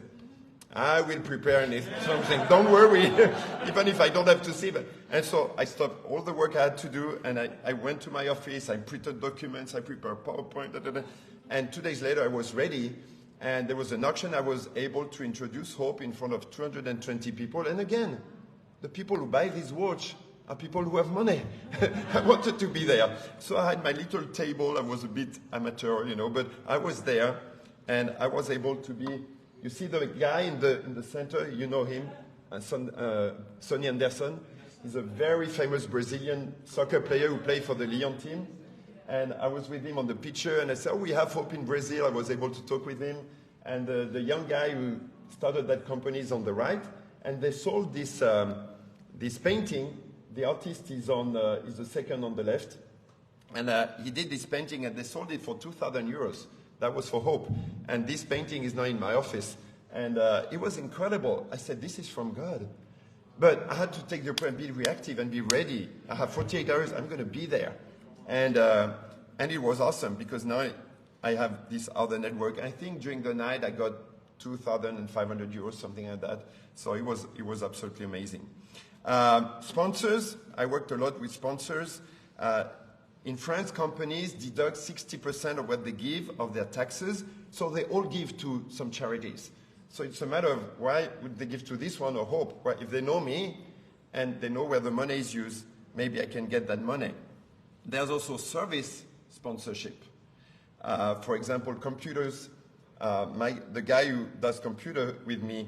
I will prepare anything. Something. Don't worry, even if I don't have to see it. And so I stopped all the work I had to do, and I went to my office. I printed documents. I prepared PowerPoint. And 2 days later, I was ready. And there was an auction. I was able to introduce Hope in front of 220 people. And again, the people who buy this watch are people who have money. I wanted to be there. So I had my little table. I was a bit amateur, you know, but I was there, and I was able to be, you see the guy in the center, you know him, Sonny Anderson. He's a very famous Brazilian soccer player who played for the Lyon team. And I was with him on the picture, and I said, oh, we have Hope in Brazil. I was able to talk with him. And the young guy who started that company is on the right, and they sold this painting. The artist is the second on the left, and he did this painting, and they sold it for 2,000 euros. That was for Hope, and this painting is now in my office, and it was incredible. I said, "This is from God," but I had to take the point, be reactive, and be ready. I have 48 hours. I'm going to be there, and it was awesome because now I have this other network. I think during the night I got 2,500 euros, something like that. So it was absolutely amazing. Sponsors, I worked a lot with sponsors. In France, companies deduct 60% of what they give of their taxes, so they all give to some charities. So it's a matter of why would they give to this one or Hope? Well, if they know me and they know where the money is used, maybe I can get that money. There's also service sponsorship. For example, computers. The guy who does computer with me,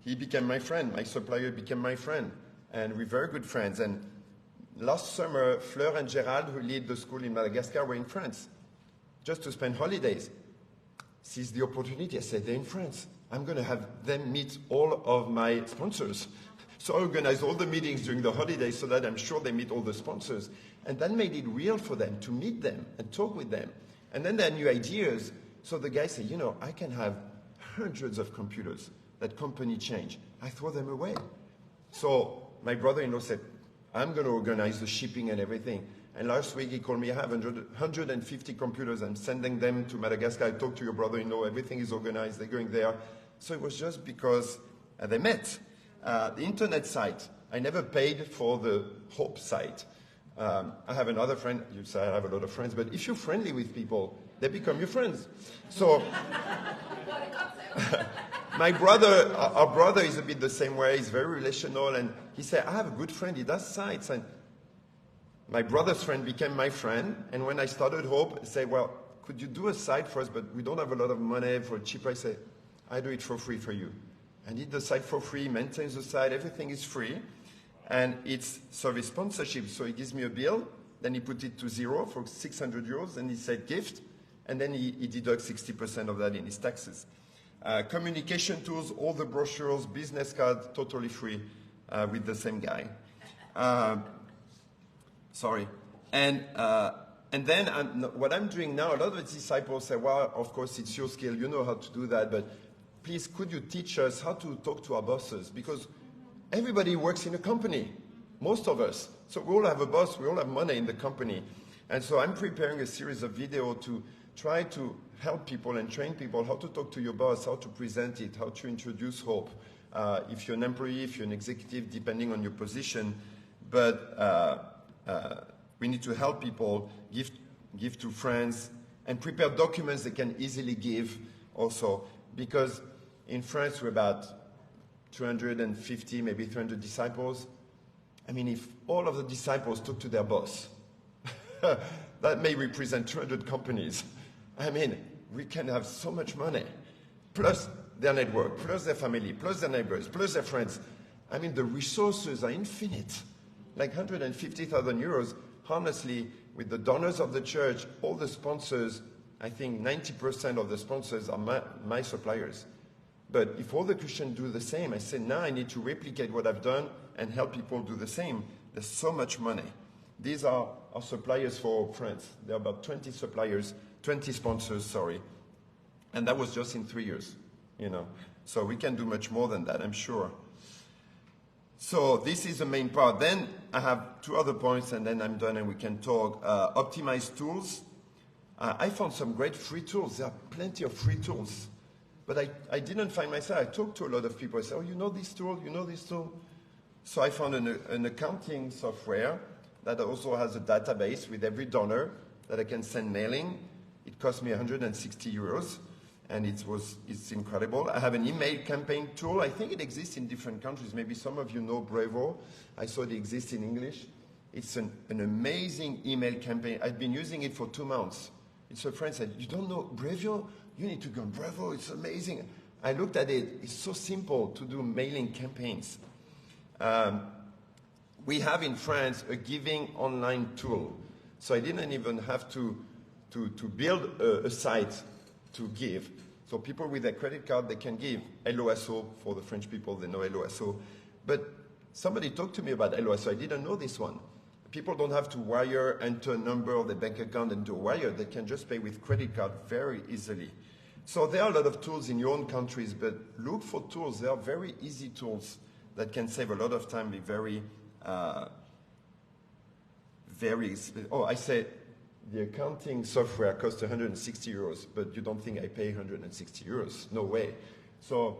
he became my friend. My supplier became my friend, and we're very good friends. And last summer, Fleur and Gérald, who lead the school in Madagascar, were in France, just to spend holidays. Seized the opportunity. I said, they're in France. I'm going to have them meet all of my sponsors. So I organized all the meetings during the holidays so that I'm sure they meet all the sponsors. And that made it real for them to meet them and talk with them. And then there are new ideas. So the guy said, I can have hundreds of computers that company change. I throw them away. So my brother-in-law said, I'm going to organize the shipping and everything. And last week he called me, I have 150 computers. I'm sending them to Madagascar. I talked to your brother-in-law. Everything is organized. They're going there. So it was just because they met. The internet site, I never paid for the Hope site. I have another friend. You say I have a lot of friends. But if you're friendly with people, they become your friends. So our brother is a bit the same way. He's very relational. And he said, I have a good friend. He does sites. And my brother's friend became my friend. And when I started Hope, I said, well, could you do a site for us? But we don't have a lot of money for a cheap price. I said, I do it for free for you. I did the site for free, maintains the site. Everything is free. And it's service sponsorship. So he gives me a bill. Then he put it to zero for 600 euros. And he said gift. And then he deducts 60% of that in his taxes. Communication tools, all the brochures, business cards, totally free with the same guy. Sorry. And then what I'm doing now, a lot of the disciples say, well, of course, it's your skill. You know how to do that. But please, could you teach us how to talk to our bosses? Because everybody works in a company, most of us. So we all have a boss. We all have money in the company. And so I'm preparing a series of videos to try to help people and train people how to talk to your boss, how to present it, how to introduce Hope. If you're an employee, if you're an executive, depending on your position. But we need to help people, give to friends, and prepare documents they can easily give also. Because in France, we're about 250, maybe 300 disciples. I mean, if all of the disciples talk to their boss, that may represent 200 companies. I mean, we can have so much money, plus their network, plus their family, plus their neighbors, plus their friends. I mean, the resources are infinite. Like 150,000 euros, honestly, with the donors of the church, all the sponsors, I think 90% of the sponsors are my suppliers. But if all the Christians do the same, I say, now I need to replicate what I've done and help people do the same. There's so much money. These are our suppliers for France. There are about 20 suppliers, 20 sponsors, sorry. And that was just in 3 years, So we can do much more than that, I'm sure. So this is the main part. Then I have 2 other points, and then I'm done and we can talk. Optimized tools. I found some great free tools. There are plenty of free tools. But I didn't find myself. I talked to a lot of people. I said, oh, you know this tool? You know this tool? So I found an accounting software that also has a database with every donor that I can send mailing. It cost me 160 euros, and it's incredible. I have an email campaign tool. I think it exists in different countries. Maybe some of you know Brevo. I saw it exists in English. It's an amazing email campaign. I've been using it for 2 months. It's a friend said, you don't know Brevo? You need to go on Brevo. It's amazing. I looked at it. It's so simple to do mailing campaigns. We have in France a giving online tool. So I didn't even have to build a site to give. So people with their credit card, they can give. LOSO, for the French people, they know LOSO. But somebody talked to me about LOSO. I didn't know this one. People don't have to wire, enter a number of their bank account and do a wire. They can just pay with credit card very easily. So there are a lot of tools in your own countries, but look for tools. They are very easy tools that can save a lot of time, be very I said the accounting software costs 160 euros, but you don't think I pay 160 euros? No way. So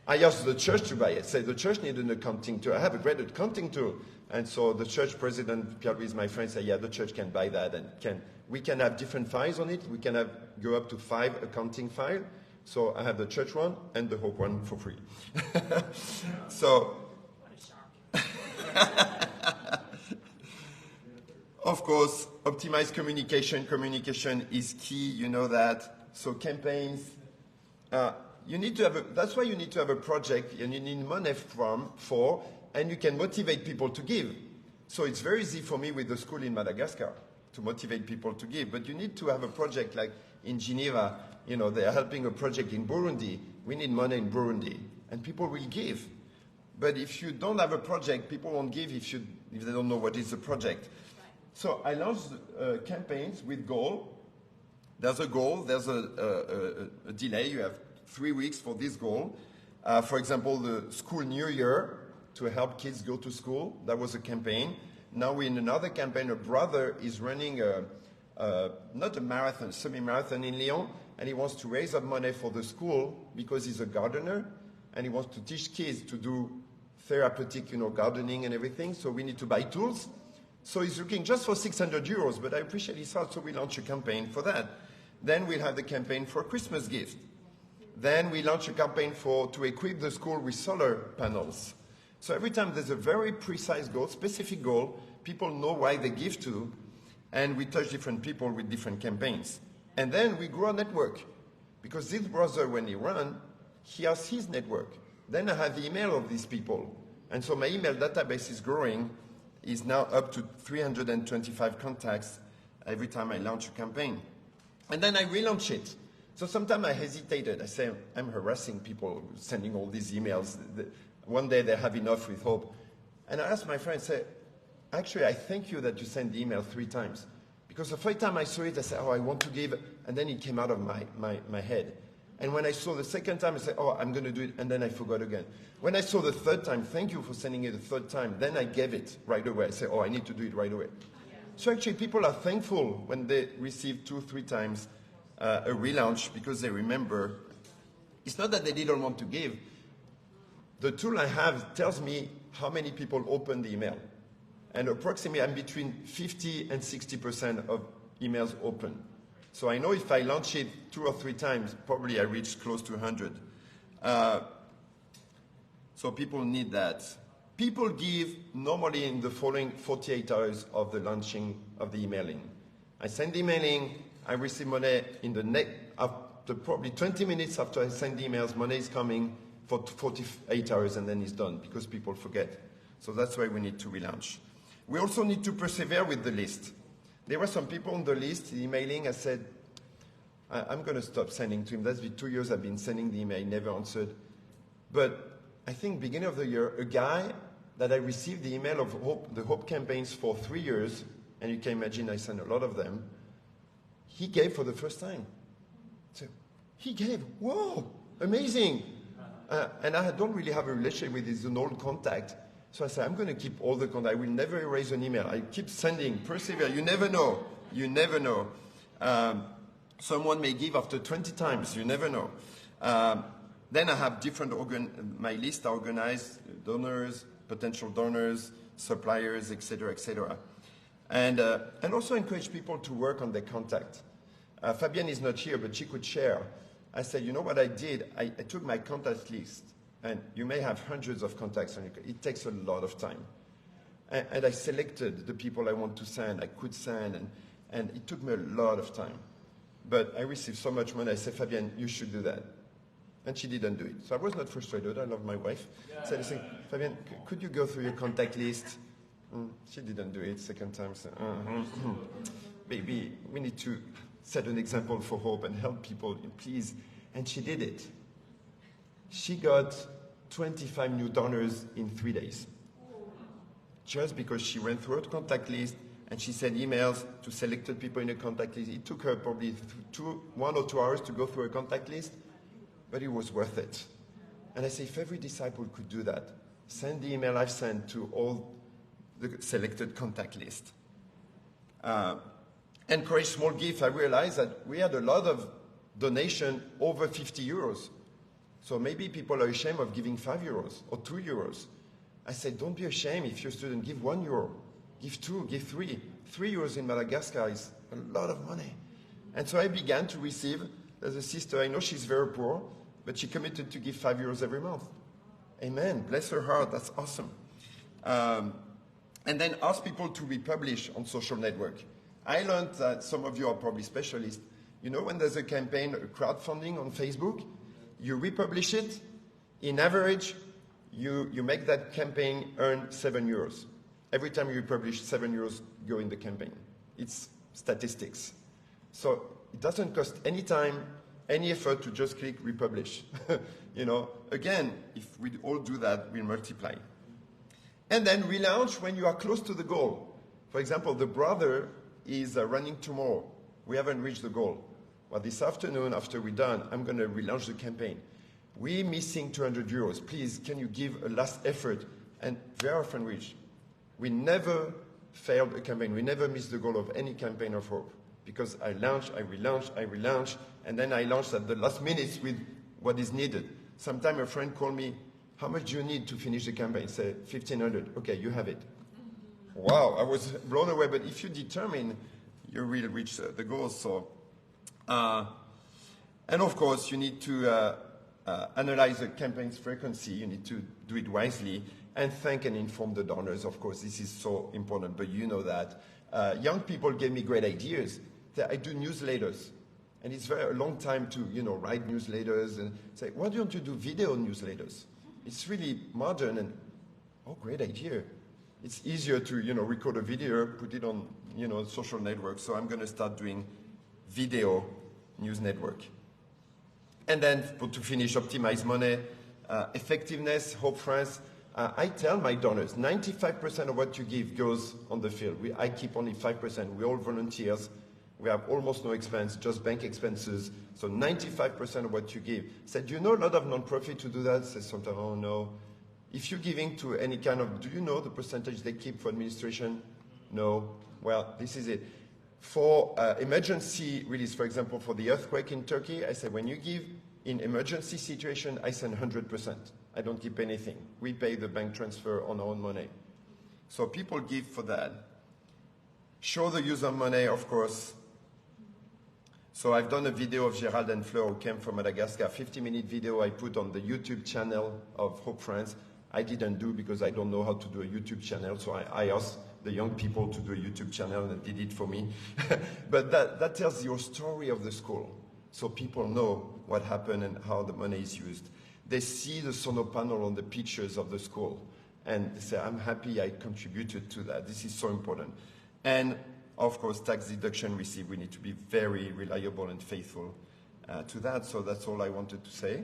I asked the church to buy it. I said, the church needs an accounting tool. I have a great accounting tool. And so the church president, Pierre-Louis, my friend, said, yeah, the church can buy that. And we can have different files on it. We can go up to 5 accounting files. So I have the church one and the Hope one for free. Of course, optimize communication. Communication is key, you know that. So campaigns, you need to have that's why you need to have a project and you need money for, and you can motivate people to give. So it's very easy for me with the school in Madagascar to motivate people to give, but you need to have a project like in Geneva, you know, they are helping a project in Burundi. We need money in Burundi, and people will give. But if you don't have a project, people won't give if they don't know what is a project. So I launched campaigns with goal. There's a goal, there's a delay. You have 3 weeks for this goal. For example, the school New Year to help kids go to school. That was a campaign. Now we're in another campaign. A brother is running not a marathon, semi-marathon in Lyon, and he wants to raise up money for the school because he's a gardener, and he wants to teach kids to do therapeutic, you know, gardening and everything. So we need to buy tools. So he's looking just for 600 euros, but I appreciate his heart, so we launch a campaign for that. Then we'll have the campaign for a Christmas gift. Then we launch a campaign to equip the school with solar panels. So every time there's a very precise goal, specific goal, people know why they give to, and we touch different people with different campaigns. And then we grow a network, because this brother, when he runs, he has his network. Then I have the email of these people. And so my email database is growing, is now up to 325 contacts every time I launch a campaign. And then I relaunch it. So sometimes I hesitated. I say, I'm harassing people, sending all these emails. One day they have enough with hope. And I asked my friend, say, actually, I thank you that you sent the email 3 times. Because the first time I saw it, I said, oh, I want to give. And then it came out of my head. And when I saw the second time, I said, oh, I'm going to do it, and then I forgot again. When I saw the third time, thank you for sending it the third time, then I gave it right away. I said, oh, I need to do it right away. So actually, people are thankful when they receive 2 or 3 times a relaunch because they remember. It's not that they didn't want to give. The tool I have tells me how many people open the email. And approximately, I'm between 50 and 60% of emails open. So I know if I launch it 2 or 3 times, probably I reach close to 100. So people need that. People give normally in the following 48 hours of the launching of the emailing. I send the emailing, I receive money in the next, after probably 20 minutes after I send the emails, money is coming for 48 hours and then it's done because people forget. So that's why we need to relaunch. We also need to persevere with the list. There were some people on the list, the emailing, I said, I'm going to stop sending to him. That's been 2 years I've been sending the email, he never answered. But I think beginning of the year, a guy that I received the email of Hope, the Hope campaigns for 3 years, and you can imagine I sent a lot of them, he gave for the first time. So he gave, whoa, amazing. And I don't really have a relationship with him, he's an old contact. So I said, I'm going to keep all the contact. I will never erase an email. I keep sending, persevere. You never know. You never know. Someone may give after 20 times. You never know. Then I have different my list are organized, donors, potential donors, suppliers, etc., etc. And also encourage people to work on their contact. Fabienne is not here, but she could share. I said, you know what I did? I took my contact list. And you may have hundreds of contacts. It takes a lot of time. And I selected the people I want to send, I could send, and it took me a lot of time. But I received so much money, I said, Fabienne, you should do that. And she didn't do it. So I was not frustrated. I love my wife. So I said, Fabienne, could you go through your contact list? She didn't do it second time. So, baby, we need to set an example for hope and help people, please. And she did it. She got 25 new donors in 3 days. Just because she went through her contact list and she sent emails to selected people in the contact list. It took her probably 1 or 2 hours to go through her contact list, but it was worth it. And I say, if every disciple could do that, send the email I've sent to all the selected contact list. Encourage small gifts. I realized that we had a lot of donation over 50 euros. So maybe people are ashamed of giving 5 euros or 2 euros. I said, don't be ashamed if you're a student. Give 1 euro, give 2, give 3. 3 euros in Madagascar is a lot of money. And so I began to receive, as a sister, I know she's very poor, but she committed to give 5 euros every month. Amen. Bless her heart. That's awesome. And then ask people to republish on social network. I learned that some of you are probably specialists. You know, when there's a campaign, a crowdfunding on Facebook, you republish it. In average, you make that campaign earn €7. Every time you republish, €7 go in the campaign. It's statistics. So it doesn't cost any time, any effort to just click republish. You know, again, if we all do that, we'll multiply. And then relaunch when you are close to the goal. For example, the brother is running tomorrow. We haven't reached the goal. Well, this afternoon, after we're done, I'm going to relaunch the campaign. We're missing €200. Please, can you give a last effort? And very often reach. We never failed a campaign. We never missed the goal of any campaign of hope. Because I launch, I relaunch, and then I launch at the last minutes with what is needed. Sometime a friend called me, how much do you need to finish the campaign? Say, 1,500. Okay, you have it. Wow, I was blown away. But if you determine, you will reach the goals. So, and of course, you need to analyze the campaign's frequency. You need to do it wisely. And thank and inform the donors. Of course, this is so important, but you know that. Young people gave me great ideas. I do newsletters. And it's a long time to, write newsletters and say, why don't you do video newsletters? It's really modern and, great idea. It's easier to, record a video, put it on, social networks. So I'm going to start doing video news network. And then to finish, optimize money, effectiveness, Hope France. I tell my donors, 95% of what you give goes on the field. I keep only 5%. We're all volunteers. We have almost no expense, just bank expenses. So 95% of what you give. Said, do you know a lot of non-profit to do that? Says sometimes, oh no. If you're giving to any kind of, do you know the percentage they keep for administration? No. Well, this is it. For emergency release, for example, for the earthquake in Turkey, I said, when you give in emergency situation, I send 100%. I don't keep anything. We pay the bank transfer on our own money. So people give for that. Show the use of money, of course. So I've done a video of Gérald and Fleur who came from Madagascar, 50-minute video I put on the YouTube channel of Hope France. I didn't do because I don't know how to do a YouTube channel, so I asked the young people to do a YouTube channel and they did it for me. But that tells your story of the school, so people know what happened and how the money is used. They see the solar panel on the pictures of the school and they say, I'm happy I contributed to that. This is so important. And of course, tax deduction received, we need to be very reliable and faithful to that. So that's all I wanted to say.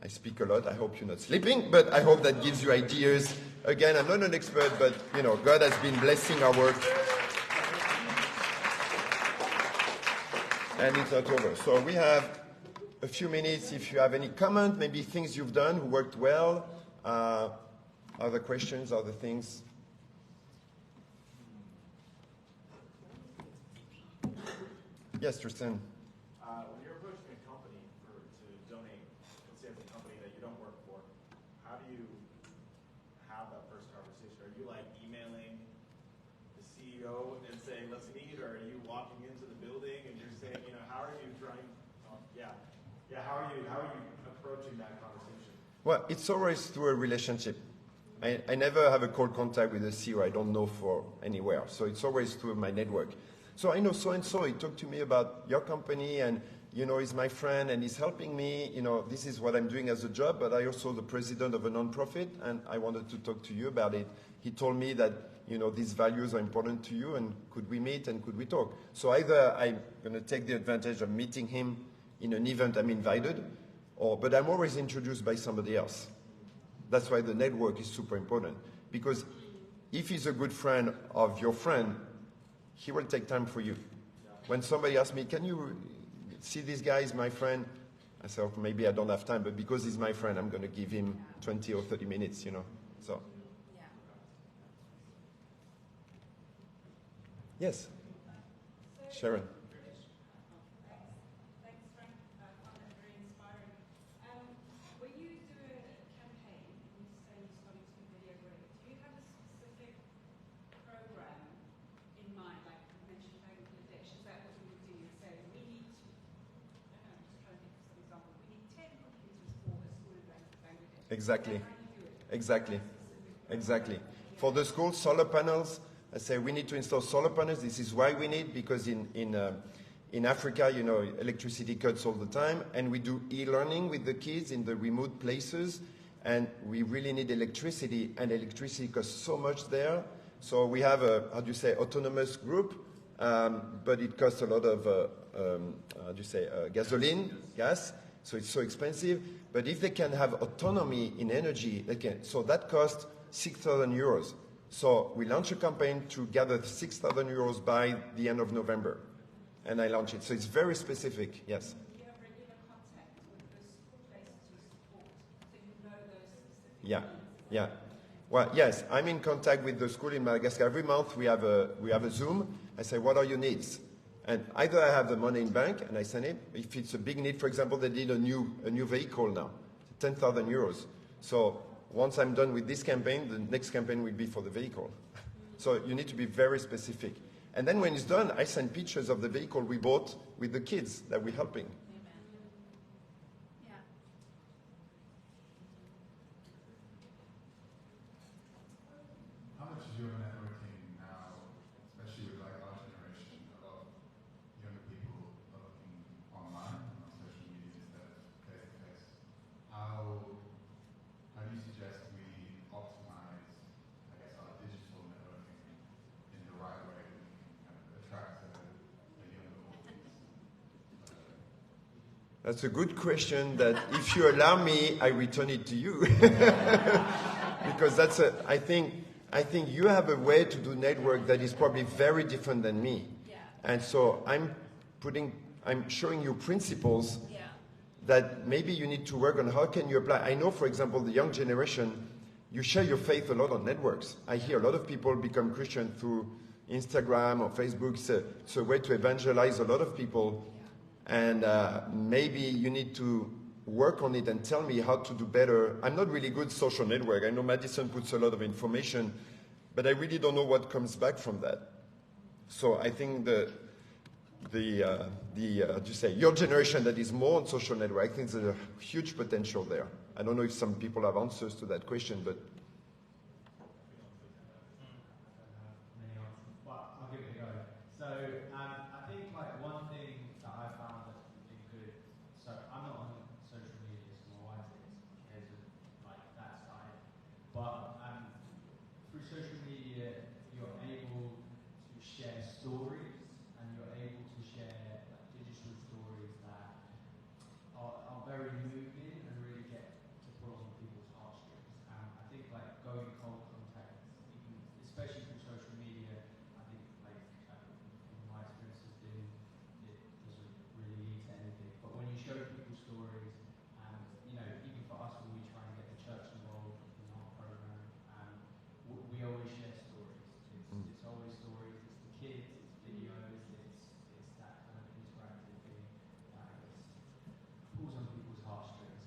I speak a lot. I hope you're not sleeping, but I hope that gives you ideas. Again, I'm not an expert, but God has been blessing our work. And it's not over. So we have a few minutes. If you have any comment, maybe things you've done who worked well, other questions, other things. Yes, Tristan. When you're approaching a company to donate, let's say it's a company that you don't work for, how do you have that first conversation? Are you like emailing the CEO and saying, let's meet, or are you walking into the building and you're saying, how are you trying? How are you approaching that conversation? Well, it's always through a relationship. I never have a cold contact with a CEO I don't know for anywhere. So it's always through my network. So I know so-and-so, he talked to me about your company and, he's my friend and he's helping me. This is what I'm doing as a job, but I also the president of a nonprofit and I wanted to talk to you about it. He told me that, these values are important to you and could we meet and could we talk? So either I'm going to take the advantage of meeting him in an event I'm invited, but I'm always introduced by somebody else. That's why the network is super important. Because if he's a good friend of your friend, he will take time for you. When somebody asks me, can you see this guy is my friend? I say, maybe I don't have time, but because he's my friend, I'm going to give him 20 or 30 minutes, So. Yeah. Yes. Sharon. Thanks, Frank. I found that very inspiring. When you do a campaign, and you say you're starting to do video work, do you have a specific program in mind, like you mentioned Bangladesh? Is that what you would do? You say, we need, I don't know, I'm just trying to think of some example. We need 10 computers for a school in Bangladesh. Exactly. How do you do it? Exactly. Exactly. For the school, solar panels, I say we need to install solar panels. This is why we need, because in Africa, you know, electricity cuts all the time, and we do e-learning with the kids in the remote places, and we really need electricity, and electricity costs so much there. So we have a, how do you say, autonomous group, but it costs a lot of, how do you say, gasoline, gas, so it's so expensive. But if they can have autonomy in energy, they can, so that costs 6,000 euros. So we launch a campaign to gather 6,000 euros by the end of November. And I launch it. So it's very specific, yes. Do you have regular contact with the school places you support, so you know those specific Yeah, needs? yeah. Well, yes, I'm in contact with the school in Madagascar. Every month we have a Zoom. I say, what are your needs? And either I have the money in bank and I send it. If it's a big need, for example, they need a new vehicle now, 10,000 euros. So once I'm done with this campaign, the next campaign will be for the vehicle. So you need to be very specific. And then when it's done, I send pictures of the vehicle we bought with the kids that we're helping. Yeah. How much is your networking now, especially with like our generation, a lot of younger people are looking online and on social media instead of face to face? How do you suggest we optimize, I guess, our digital networking in the right way that we can kind of attract a younger audience? That's a good question that if you allow me, I return it to you. Because that's I think you have a way to do network that is probably very different than me. Yeah. And so I'm showing you principles Yeah. that maybe you need to work on. How can you apply? I know, for example, the young generation, you share your faith a lot on networks. I hear a lot of people become Christian through Instagram or Facebook. It's a way to evangelize a lot of people. And maybe you need to work on it and tell me how to do better. I'm not really good social network. I know Madison puts a lot of information, but I really don't know what comes back from that. So I think your generation that is more on social network, I think there's a huge potential there. I don't know if some people have answers to that question, but Many answers, but I'll give it a go. So I think like one thing that I found that's been good. So I'm not on social media, so my wife is. There's like that side, but through social media you're able to share stories and you're able to share like, digital stories that are very moving and really get to pull on people's heartstrings. I think like going cold contact, even, especially through social media, I think like in my experience has been it doesn't really lead to anything. But when you show people stories, and you know, even for us when we try and get the church involved in our program, we always share stories. It's always stories. It's the kids. It's videos. It's that kind of interactive thing that I guess pulls on people's heartstrings.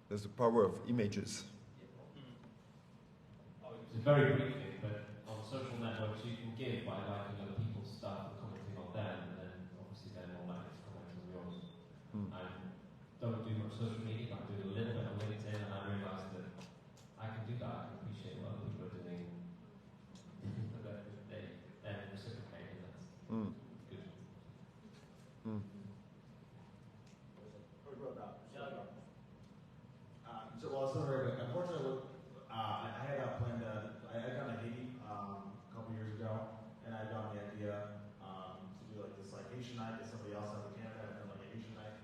there's the power of images. It's very briefly, but on social networks you can give by liking other people's stuff and commenting on them, and then obviously they're more likely to comment on yours. I don't do much social media, but I do a little bit on LinkedIn, and I realised that I can do that. I can appreciate what other people are doing, but they're reciprocating. That's good. So, well, it's not very good. Unfortunately, I had planned. I had gone to Haiti a couple years ago, and I got the idea to do like this like Haitian night that somebody else had in Canada, and then like a Haitian night.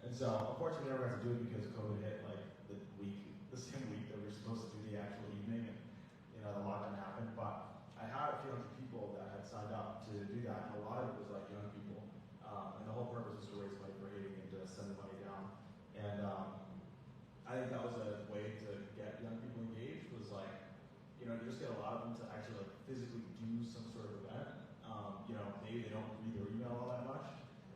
And so, unfortunately, we never got to do it because COVID hit like the same week that we were supposed to do the actual evening, and the lockdown happened. But I had a few hundred people that had signed up to do that, and a lot of it was like young people. And the whole purpose was to raise money for Haiti and to send the money down. And I think that was a way to get young people engaged. Was like, you just get a lot of them to actually like physically do some sort of event. Maybe they don't read their email all that much.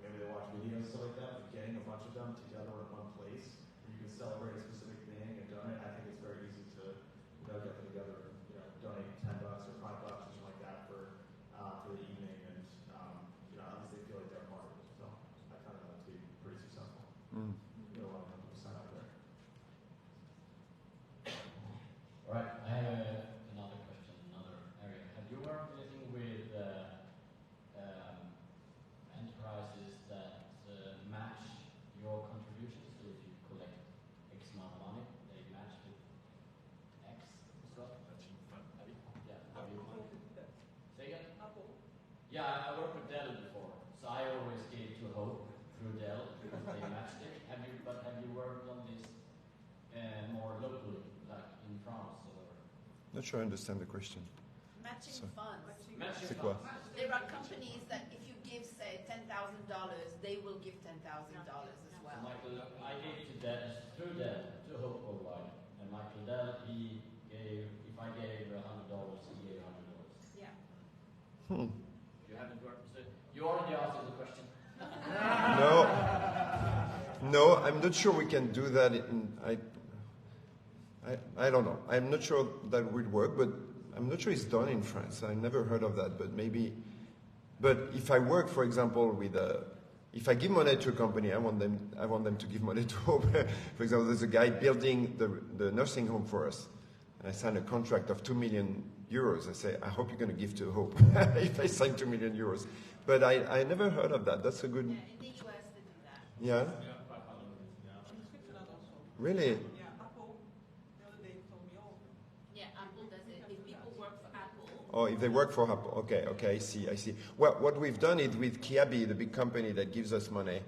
Maybe they watch videos and stuff like that. But getting a bunch of them together in one place where you can celebrate a specific thing and donate, I think it's very easy to get them together and donate $10 or $5 or something like that for the evening, and at least they feel like they're part of it. So I found that to be pretty successful. A lot of people sign up there. Yeah, I worked with Dell before, so I always gave to Hope through Dell because they matched it. Have you worked on this more locally, like in France or? Not sure I understand the question. Matching funds. C'est quoi? There are companies that if you give, say, $10,000, they will give $10,000 as well. Michael, I gave to Dell, through Dell, to Hope Worldwide. And Michael Dell, he gave, if I gave $100, he gave $100. Yeah. You haven't worked, so you already answered the question. No, I'm not sure we can do that. I don't know. I'm not sure that would work, but I'm not sure it's done in France. I never heard of that, but maybe. But if I work, for example, with if I give money to a company, I want them to give money to Hope. For example, there's a guy building the nursing home for us, and I sign a contract of 2 million euros. I say, I hope you're going to give to Hope if I sign 2 million euros. But I never heard of that. That's a good. Yeah, in the US they do that. Yeah. Really? Yeah, Apple does it. If people work for Apple. Oh, if they work for Apple. Okay, I see. Well, what we've done is with Kiabi, the big company that gives us money,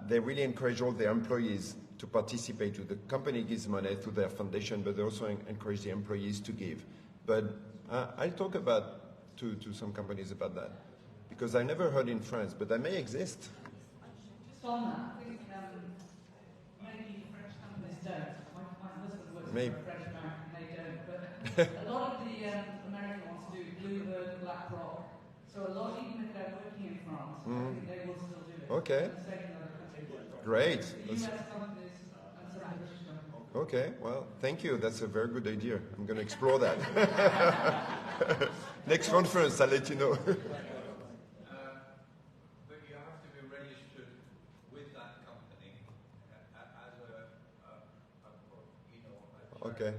they really encourage all their employees to participate. The company gives money to their foundation, but they also encourage the employees to give. But I'll talk to some companies about that, because I never heard in France, but that may exist. Just on that, I think maybe French companies don't. My husband works Maybe. for a French bank and they don't, but a lot of the American ones do, Bluebird, BlackRock. So a lot, even if they're working in France, I think they will still do it. Okay. And the same in other countries. Great. The US companies and some of the British companies. Okay, well, thank you. That's a very good idea. I'm going to explore that. Next conference, I'll let you know. But you have to be registered with that company as a Okay.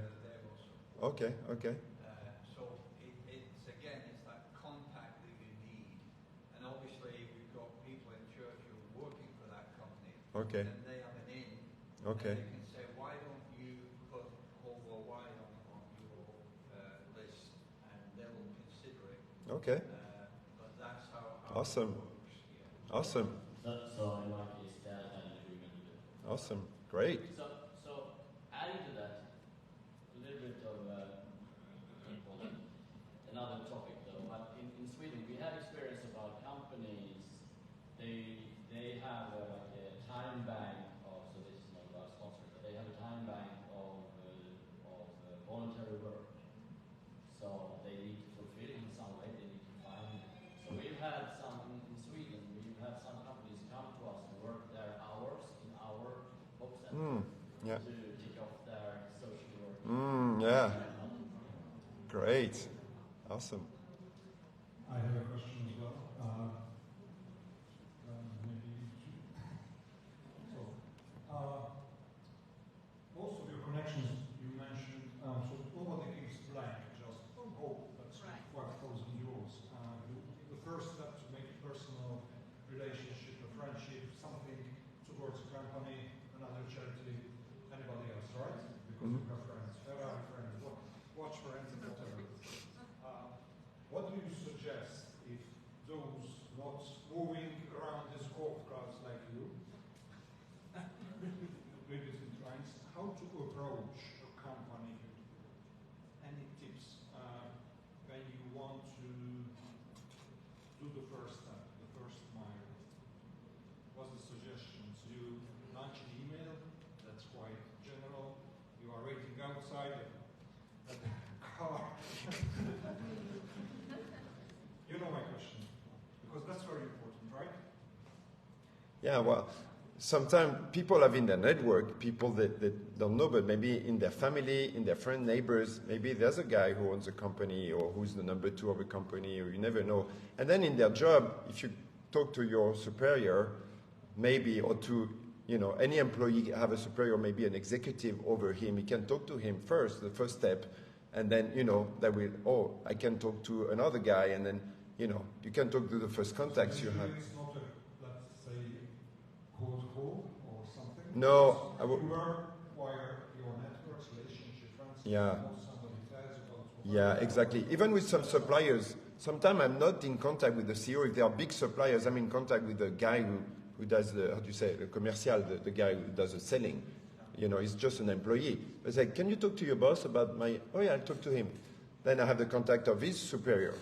Okay. So it's again, it's that contact that you need. And obviously we've got people in church who are working for that company. Okay. And they have an in. Okay. And they can say, why don't you put Hope Worldwide on your list, and they will consider it. Okay. But that's how Awesome. it works. Yeah. Awesome. So in my case, Dell had an agreement with it. Awesome. Great. So adding to that, a little bit of another topic though. But in Sweden, we had experience about companies. They have like a time bank of. So this is not about sponsors, but they have a time bank of voluntary work. So they need to fulfill in some way. They need to find. So we've had some in Sweden. We've had some companies come to us and work their hours in our Hope Center. Yeah. To tick off their social work. Yeah. Great. Awesome. I have a question as well. Most of your connections you mentioned, so nobody gives blank, just hope. That's Right. 5,000 euros. The first step to make a personal relationship, a friendship, something towards a company, another charity, anybody else, right? Because you have friends, Ferrari friends, watch friends, and whatever. What do you suggest if those not moving around this golf carts like you, visiting clients, how to approach a company? Any tips when you want to do the first step, the first mile? What's the suggestions? You launch an email, that's quite general. You are waiting outside at the car. You know my question, because that's very important, right? Yeah, well, sometimes people have in their network people that don't know, but maybe in their family, in their friend, neighbors, maybe there's a guy who owns a company or who's the number 2 of a company, or you never know. And then in their job, if you talk to your superior, maybe, or to, any employee have a superior, maybe an executive over him, you can talk to him first, the first step, and then, that will, I can talk to another guy, and then, you can talk to the first contacts you have. It's not a, let's say, cold call or something. No, You require your networks, relationship, friends. Yeah. Somebody tells you about Yeah, exactly. Even with some suppliers, sometimes I'm not in contact with the CEO. If they are big suppliers, I'm in contact with the guy who does the, how do you say, the commercial, the guy who does the selling. You know, he's just an employee. I say, can you talk to your boss about my, oh yeah, I'll talk to him. Then I have the contact of his superior.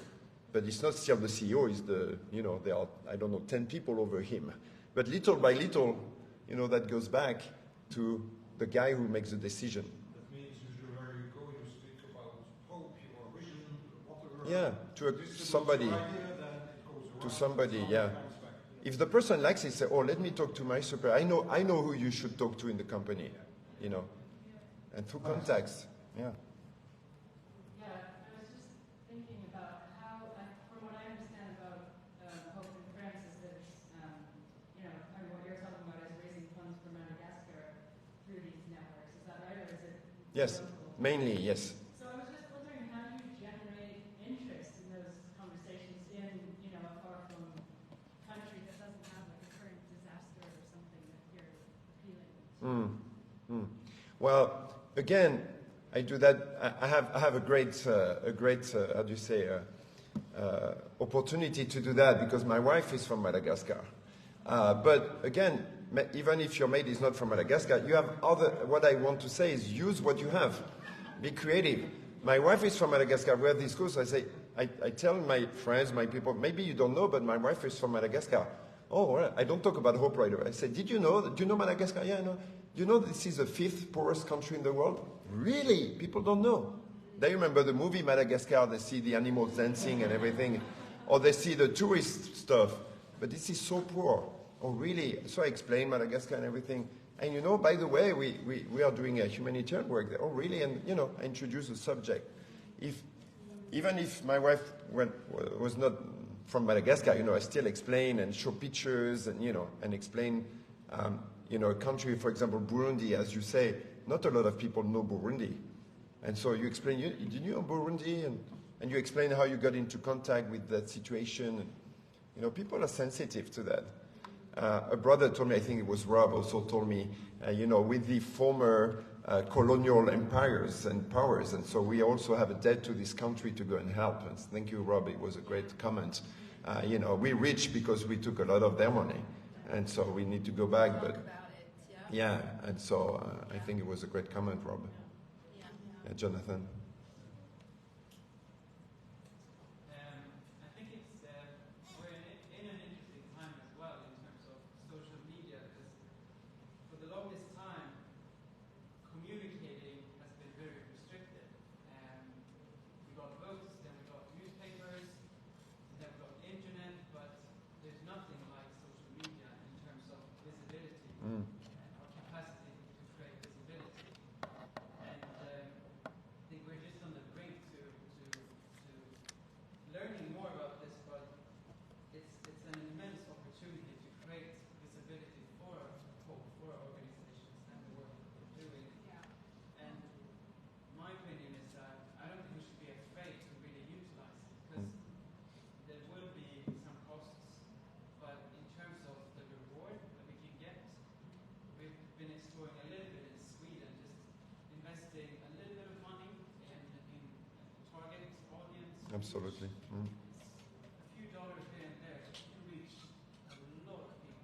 But it's not still the CEO, it's the, you know, there are, I don't know, 10 people over him. But little by little, you know, that goes back to the guy who makes the decision. That means usually where you go, you speak about hope, your vision, whatever. Yeah, somebody, idea, then it goes around, to somebody, it yeah. comes back. If the person likes it, say, oh, let me talk to my superior. I know who you should talk to in the company, you know. And through contacts, yeah. Yeah, I was just thinking about how, from what I understand about Hope in France is that it's, you know, I mean, what you're talking about is raising funds for Madagascar through these networks. Is that right, or is it? Yes, mainly, yes. So I was just wondering, how do you generate interest in those conversations in, you know, a far from country that doesn't have like a current disaster or something that you're appealing to? Well, again, I do that. I have a great how do you say, opportunity to do that because my wife is from Madagascar. But again, even if your mate is not from Madagascar, you have other. What I want to say is use what you have. Be creative. My wife is from Madagascar. We have this course. I tell my friends, my people, maybe you don't know, but my wife is from Madagascar. Oh, well, I don't talk about hope right away. I said, do you know Madagascar? Yeah, I know. Do you know this is the 5th poorest country in the world? Really? People don't know. They remember the movie Madagascar, they see the animals dancing and everything, or they see the tourist stuff, but this is so poor. Oh, really? So I explained Madagascar and everything. And you know, by the way, we are doing a humanitarian work there. Oh, really? And, you know, I introduced the subject. Even if my wife was not from Madagascar, you know, I still explain and show pictures and, you know, and explain, you know, a country, for example, Burundi, as you say, not a lot of people know Burundi. And so you explain, did you know Burundi? And you explain how you got into contact with that situation. And, you know, people are sensitive to that. A brother told me, I think it was Rob, also told me, you know, with the former colonial empires and powers, and so we also have a debt to this country to go and help. And thank you, Rob, it was a great comment. You know, we're rich because we took a lot of their money, and so we need to go back, but yeah, and so I think it was a great comment, Rob. Yeah, Jonathan. I think it's we're in an interesting time as well in terms of social media, because for the longest time, communicating has been very restricted. We got books, then we got newspapers, then we got internet, but there's nothing like social media in terms of visibility. Our capacity to create visibility. And I think we're just on the brink to learning more about this, but it's an immense opportunity to create visibility for hope, for organizations and the work that we're doing. And my opinion is that I don't think we should be afraid to really utilize it, because there will be some costs, but in terms of the reward that we can get, we've been exploring a little bit in Sweden, just investing a little bit of money in target audience. Absolutely. A few dollars here and there, you reach a lot of people.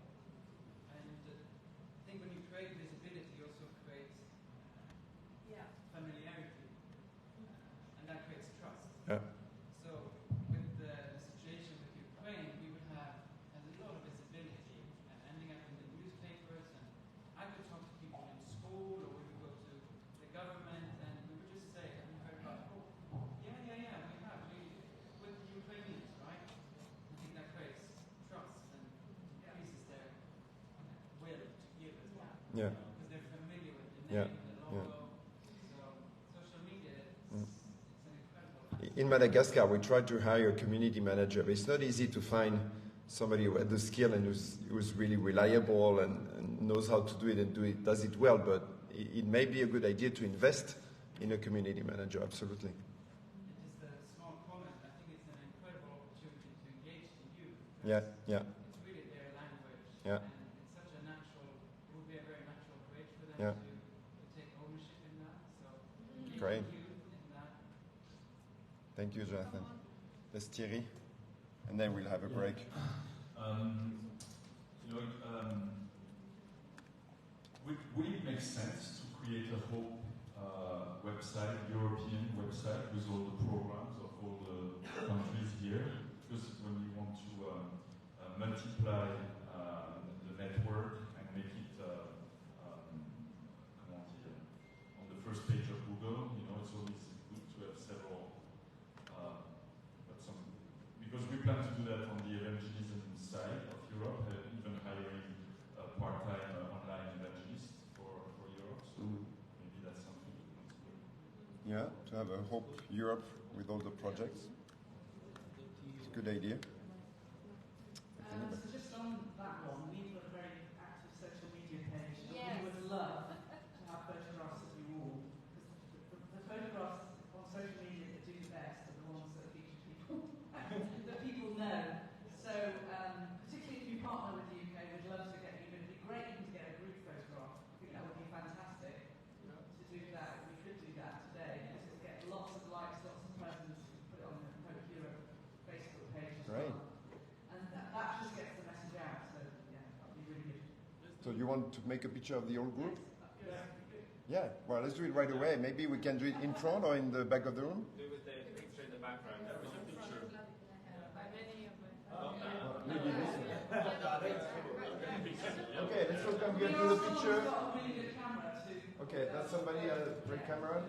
And I think when you create visibility, you also create familiarity, and that creates trust. Yeah. So with the situation with Ukraine, we would have a lot of visibility ending up in the newspapers, and I could talk to people in school, or we would go to the government, and we would just say, have you heard about hope? Yeah, we have. With the Ukrainians, right? I think that creates trust and increases their will to give as well. Yeah. Because they're familiar with the Yeah. name, the logo. So social media, it's an incredible. In Madagascar, we tried to hire a community manager, but it's not easy to find somebody who had the skill and who's really reliable and knows how to do it and does it well. But it may be a good idea to invest in a community manager, absolutely. Just a small comment, I think it's an incredible opportunity to engage the youth. Yeah. It's really their language. Yeah. And it's such a natural, it would be a very natural bridge for them Yeah. to take ownership in that. So Great. youth in that. Thank you, Jonathan. There's Thierry, and then we'll have a break. Would it make sense to create a whole website, European website, with all the programs of all the countries here? Because when you want to multiply the network and make it on the first page of Google, it's always good to have several. Because we plan to do that on the evangelism side of Europe, even hiring part-time online evangelists for Europe. So maybe that's something to consider. Yeah, to have a Hope Europe with all the projects. It's a good idea. So just on that one, we've got a very active social media page. Yes. We would love to have photographs of you all. Because the photographs on social media that do the best are the ones that feature people that people know. So particularly if you partner with the UK, we'd love to get you. It'd be great even to get a group photograph. I think that would be fantastic to do that. We could do that today because it'll get lots of likes, lots of presents. Put it on the Hope Europe Facebook page as Great. well. And that just gets the message out. So yeah, that'd be really good. So you want to make a picture of the whole group? Yes. Yeah, well, let's do it right away. Maybe we can do it in front or in the back of the room. Do with the picture in the background. That was a picture. Maybe this one. Okay, let's look. I'm going to do the picture. We've got a really good camera too. Okay, that's somebody a great camera.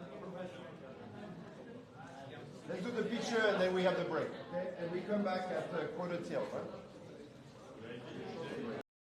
Let's do the picture and then we have the break. Okay, and we come back at quarter till, right?